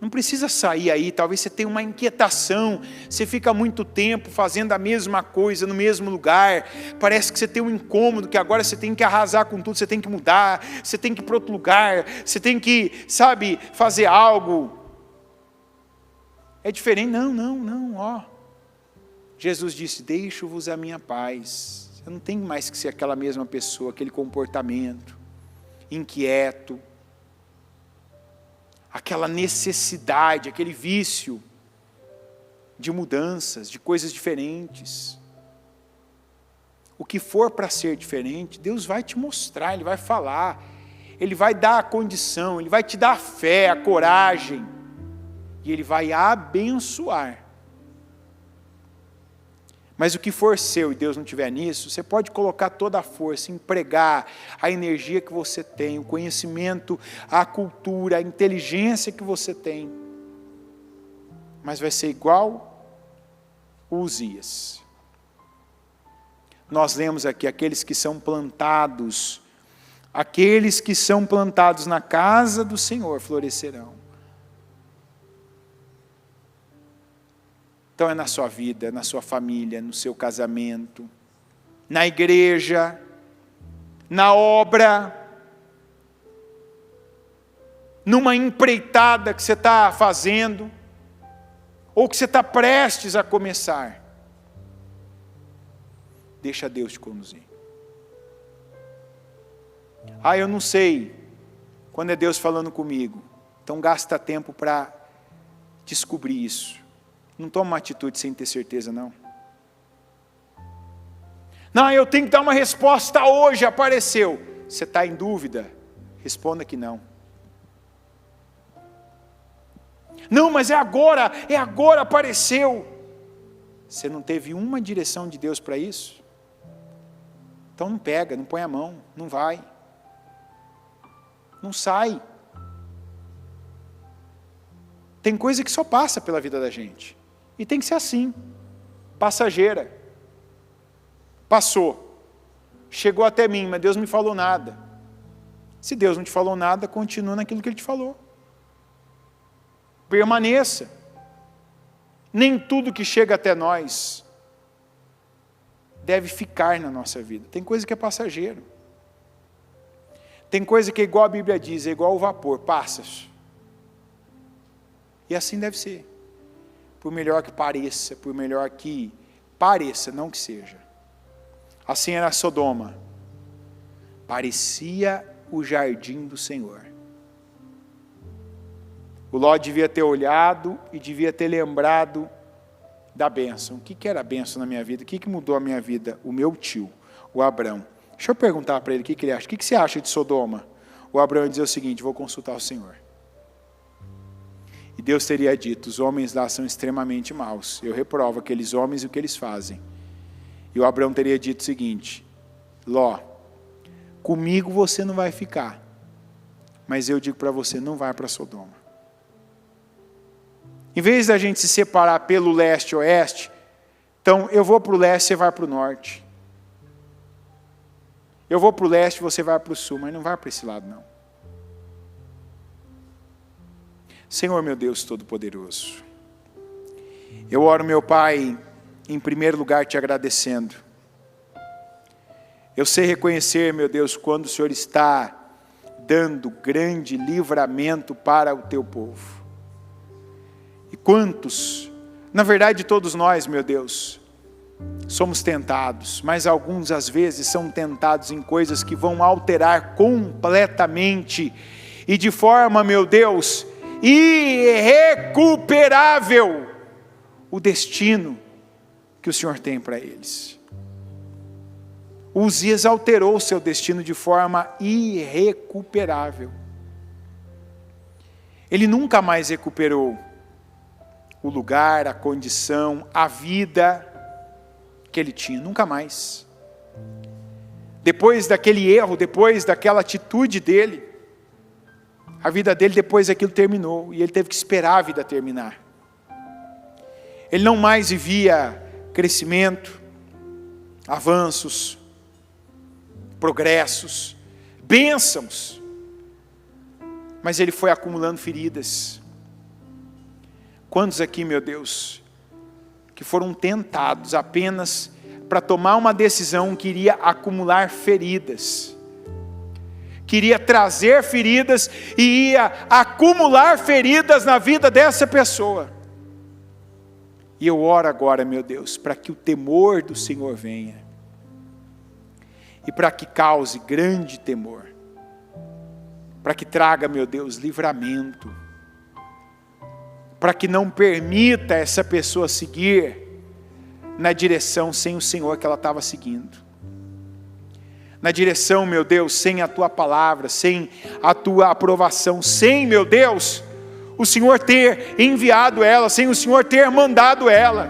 Não precisa sair aí, talvez você tenha uma inquietação, você fica muito tempo fazendo a mesma coisa no mesmo lugar, parece que você tem um incômodo, que agora você tem que arrasar com tudo, você tem que mudar, você tem que ir para outro lugar, você tem que, fazer algo. É diferente, não, ó. Jesus disse, deixo-vos a minha paz. Você não tem mais que ser aquela mesma pessoa, aquele comportamento inquieto, aquela necessidade, aquele vício de mudanças, de coisas diferentes. O que for para ser diferente, Deus vai te mostrar, Ele vai falar, Ele vai dar a condição, Ele vai te dar a fé, a coragem, e Ele vai abençoar. Mas o que for seu e Deus não tiver nisso, você pode colocar toda a força, empregar a energia que você tem, o conhecimento, a cultura, a inteligência que você tem. Mas vai ser igual o Uzias. Nós lemos aqui, aqueles que são plantados na casa do Senhor florescerão. Então é na sua vida, na sua família, no seu casamento, na igreja, na obra, numa empreitada que você está fazendo, ou que você está prestes a começar. Deixa Deus te conduzir. Eu não sei quando é Deus falando comigo, então gasta tempo para descobrir isso. Não toma uma atitude sem ter certeza, não. Não, eu tenho que dar uma resposta hoje, apareceu. Você está em dúvida? Responda que não. Não, mas é agora, apareceu. Você não teve uma direção de Deus para isso? Então não pega, não põe a mão, não vai. Não sai. Tem coisa que só passa pela vida da gente. E tem que ser assim, passageira. Passou, chegou até mim, mas Deus não me falou nada. Se Deus não te falou nada, continua naquilo que Ele te falou. Permaneça. Nem tudo que chega até nós deve ficar na nossa vida. Tem coisa que é passageiro. Tem coisa que é igual a Bíblia diz, é igual o vapor, passa. E assim deve ser. Por melhor que pareça, não que seja. Assim era Sodoma. Parecia o jardim do Senhor. O Ló devia ter olhado e devia ter lembrado da bênção. O que era a bênção na minha vida? O que mudou a minha vida? O meu tio, o Abrão. Deixa eu perguntar para ele o que ele acha. O que você acha de Sodoma? O Abrão ia dizer o seguinte, vou consultar o Senhor. E Deus teria dito, os homens lá são extremamente maus. Eu reprovo aqueles homens e o que eles fazem. E o Abrão teria dito o seguinte, Ló, comigo você não vai ficar. Mas eu digo para você, não vai para Sodoma. Em vez da gente se separar pelo leste e oeste, então eu vou para o leste, você vai para o norte. Eu vou para o leste, você vai para o sul, mas não vai para esse lado não. Senhor meu Deus Todo-Poderoso, eu oro, meu Pai, em primeiro lugar te agradecendo. Eu sei reconhecer, meu Deus, quando o Senhor está dando grande livramento para o teu povo. E quantos, na verdade todos nós, meu Deus, somos tentados, mas alguns às vezes são tentados em coisas que vão alterar completamente e de forma, meu Deus, irrecuperável o destino que o Senhor tem para eles. Uzias alterou o seu destino de forma irrecuperável. Ele nunca mais recuperou o lugar, a condição, a vida que ele tinha, nunca mais. Depois daquele erro, depois daquela atitude dele, a vida dele depois daquilo terminou, e ele teve que esperar a vida terminar. Ele não mais vivia crescimento, avanços, progressos, bênçãos, mas ele foi acumulando feridas, Quantos aqui, meu Deus, que foram tentados apenas para tomar uma decisão que iria acumular feridas, queria trazer feridas e ia acumular feridas na vida dessa pessoa. E eu oro agora, meu Deus, para que o temor do Senhor venha, e para que cause grande temor, para que traga, meu Deus, livramento, para que não permita essa pessoa seguir na direção sem o Senhor que ela estava seguindo, na direção, meu Deus, sem a Tua palavra, sem a Tua aprovação, sem, meu Deus, o Senhor ter enviado ela, sem o Senhor ter mandado ela.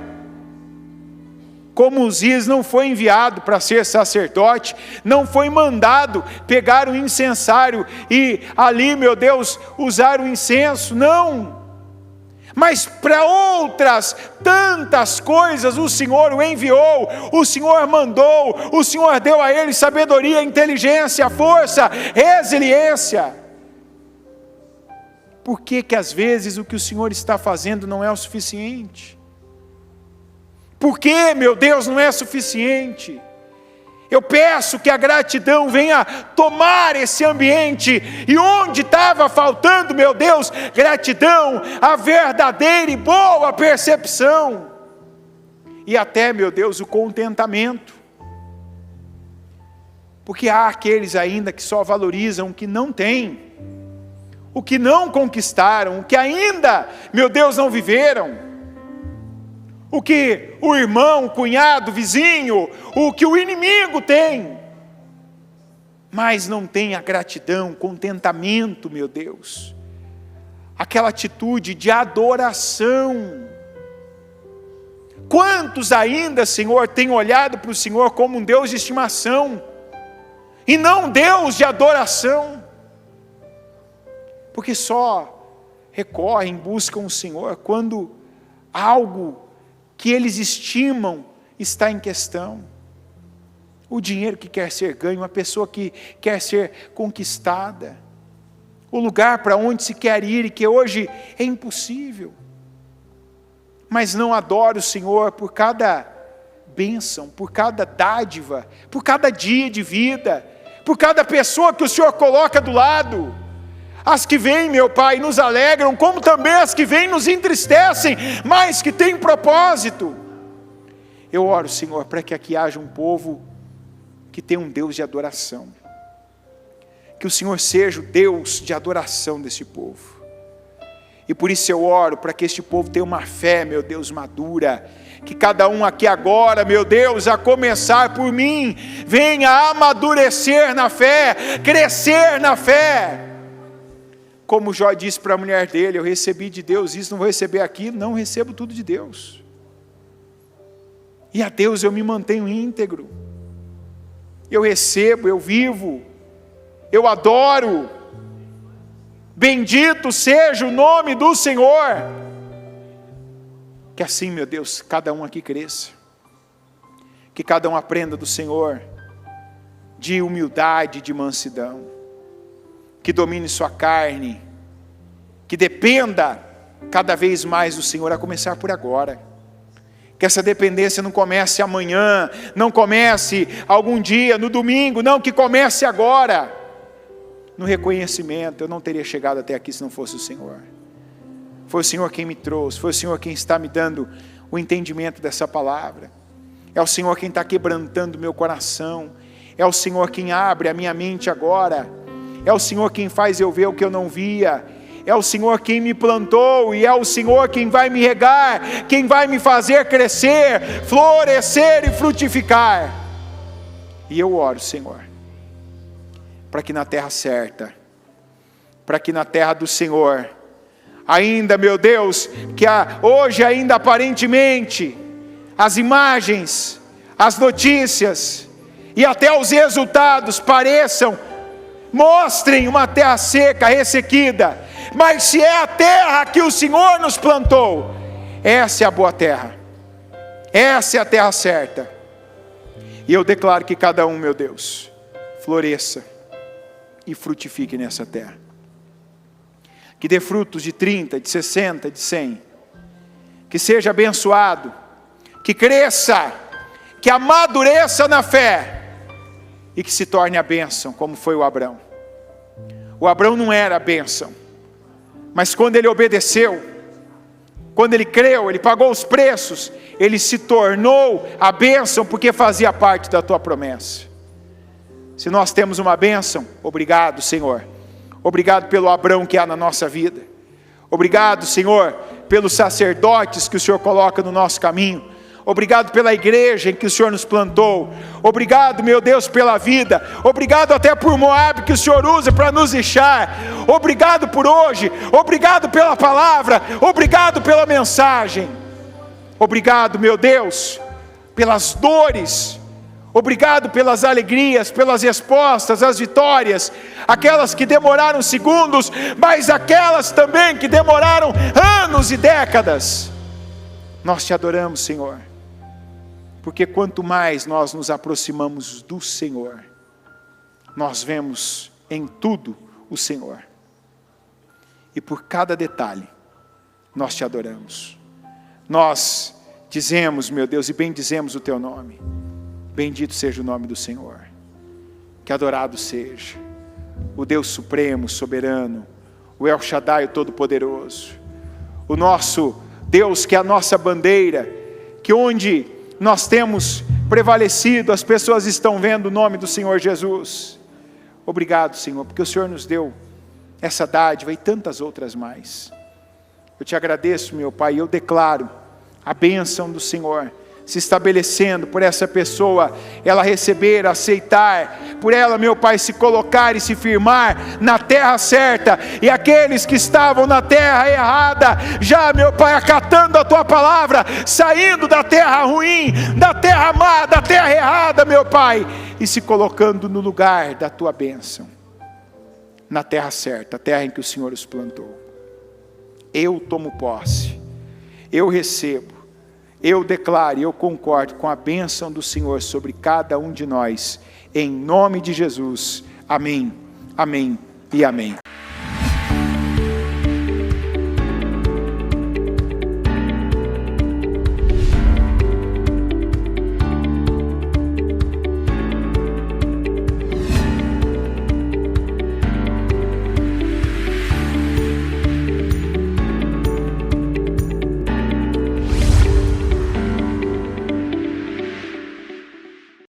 Como Uzias não foi enviado para ser sacerdote, não foi mandado pegar o incensário e ali, meu Deus, usar o incenso, não. Mas para outras tantas coisas o Senhor o enviou, o Senhor mandou, o Senhor deu a ele sabedoria, inteligência, força, resiliência. Por que que às vezes o que o Senhor está fazendo não é o suficiente? Por que, meu Deus, não é suficiente? Eu peço que a gratidão venha tomar esse ambiente, e onde estava faltando, meu Deus, gratidão, a verdadeira e boa percepção, e até, meu Deus, o contentamento, porque há aqueles ainda que só valorizam o que não têm, o que não conquistaram, o que ainda, meu Deus, não viveram, o que o irmão, o cunhado, o vizinho, o que o inimigo tem, mas não tem a gratidão, contentamento, meu Deus, aquela atitude de adoração. Quantos ainda, Senhor, têm olhado para o Senhor como um Deus de estimação, e não Deus de adoração, porque só recorrem, buscam o Senhor quando algo que eles estimam está em questão. O dinheiro que quer ser ganho, a pessoa que quer ser conquistada, o lugar para onde se quer ir e que hoje é impossível. Mas não adora o Senhor por cada bênção, por cada dádiva, por cada dia de vida, por cada pessoa que o Senhor coloca do lado. As que vêm, meu Pai, nos alegram, como também as que vêm nos entristecem, mas que têm propósito. Eu oro, Senhor, para que aqui haja um povo que tenha um Deus de adoração, que o Senhor seja o Deus de adoração desse povo, e por isso eu oro para que este povo tenha uma fé, meu Deus, madura, que cada um aqui agora, meu Deus, a começar por mim, venha amadurecer na fé, crescer na fé, como Jó disse para a mulher dele: eu recebi de Deus isso, não vou receber aquilo, não, recebo tudo de Deus, e a Deus eu me mantenho íntegro, eu recebo, eu vivo, eu adoro, bendito seja o nome do Senhor, que assim, meu Deus, cada um aqui cresça, que cada um aprenda do Senhor, de humildade, de mansidão, que domine sua carne, que dependa cada vez mais do Senhor, a começar por agora, que essa dependência não comece amanhã, não comece algum dia, no domingo, não, que comece agora, no reconhecimento. Eu não teria chegado até aqui se não fosse o Senhor, foi o Senhor quem me trouxe, foi o Senhor quem está me dando o entendimento dessa palavra, é o Senhor quem está quebrantando o meu coração, é o Senhor quem abre a minha mente agora, é o Senhor quem faz eu ver o que eu não via, é o Senhor quem me plantou, e é o Senhor quem vai me regar, quem vai me fazer crescer, florescer e frutificar. E eu oro, Senhor, para que na terra certa, para que na terra do Senhor, ainda, meu Deus, que hoje ainda aparentemente, as imagens, as notícias, e até os resultados mostrem uma terra seca, ressequida, mas se é a terra que o Senhor nos plantou, essa é a boa terra, essa é a terra certa, e eu declaro que cada um, meu Deus, floresça e frutifique nessa terra, que dê frutos de 30, de 60, de 100, que seja abençoado, que cresça, que amadureça na fé e que se torne a bênção, como foi o Abrão. O Abrão não era a bênção, mas quando ele obedeceu, quando ele creu, ele pagou os preços, ele se tornou a bênção, porque fazia parte da tua promessa. Se nós temos uma bênção, obrigado, Senhor. Obrigado pelo Abrão que há na nossa vida. Obrigado, Senhor, pelos sacerdotes que o Senhor coloca no nosso caminho. Obrigado pela igreja em que o Senhor nos plantou. Obrigado, meu Deus, pela vida. Obrigado até por Moab que o Senhor usa para nos deixar. Obrigado por hoje. Obrigado pela palavra. Obrigado pela mensagem. Obrigado, meu Deus, pelas dores. Obrigado pelas alegrias, pelas respostas, as vitórias. Aquelas que demoraram segundos, mas aquelas também que demoraram anos e décadas. Nós te adoramos, Senhor. Porque quanto mais nós nos aproximamos do Senhor, nós vemos em tudo o Senhor. E por cada detalhe, nós te adoramos. Nós dizemos, meu Deus, e bendizemos o teu nome. Bendito seja o nome do Senhor. Que adorado seja o Deus supremo, soberano, o El Shaddai, o Todo-Poderoso. O nosso Deus que é a nossa bandeira, que onde nós temos prevalecido, as pessoas estão vendo o nome do Senhor Jesus. Obrigado, Senhor, porque o Senhor nos deu essa dádiva e tantas outras mais. Eu te agradeço, meu Pai, e eu declaro a bênção do Senhor se estabelecendo por essa pessoa, ela receber, aceitar, por ela, meu Pai, se colocar e se firmar na terra certa, e aqueles que estavam na terra errada, já, meu Pai, acatando a tua palavra, saindo da terra ruim, da terra má, da terra errada, meu Pai, e se colocando no lugar da tua bênção, na terra certa, a terra em que o Senhor os plantou. Eu tomo posse, eu recebo, eu declaro e eu concordo com a bênção do Senhor sobre cada um de nós, em nome de Jesus, amém, amém e amém.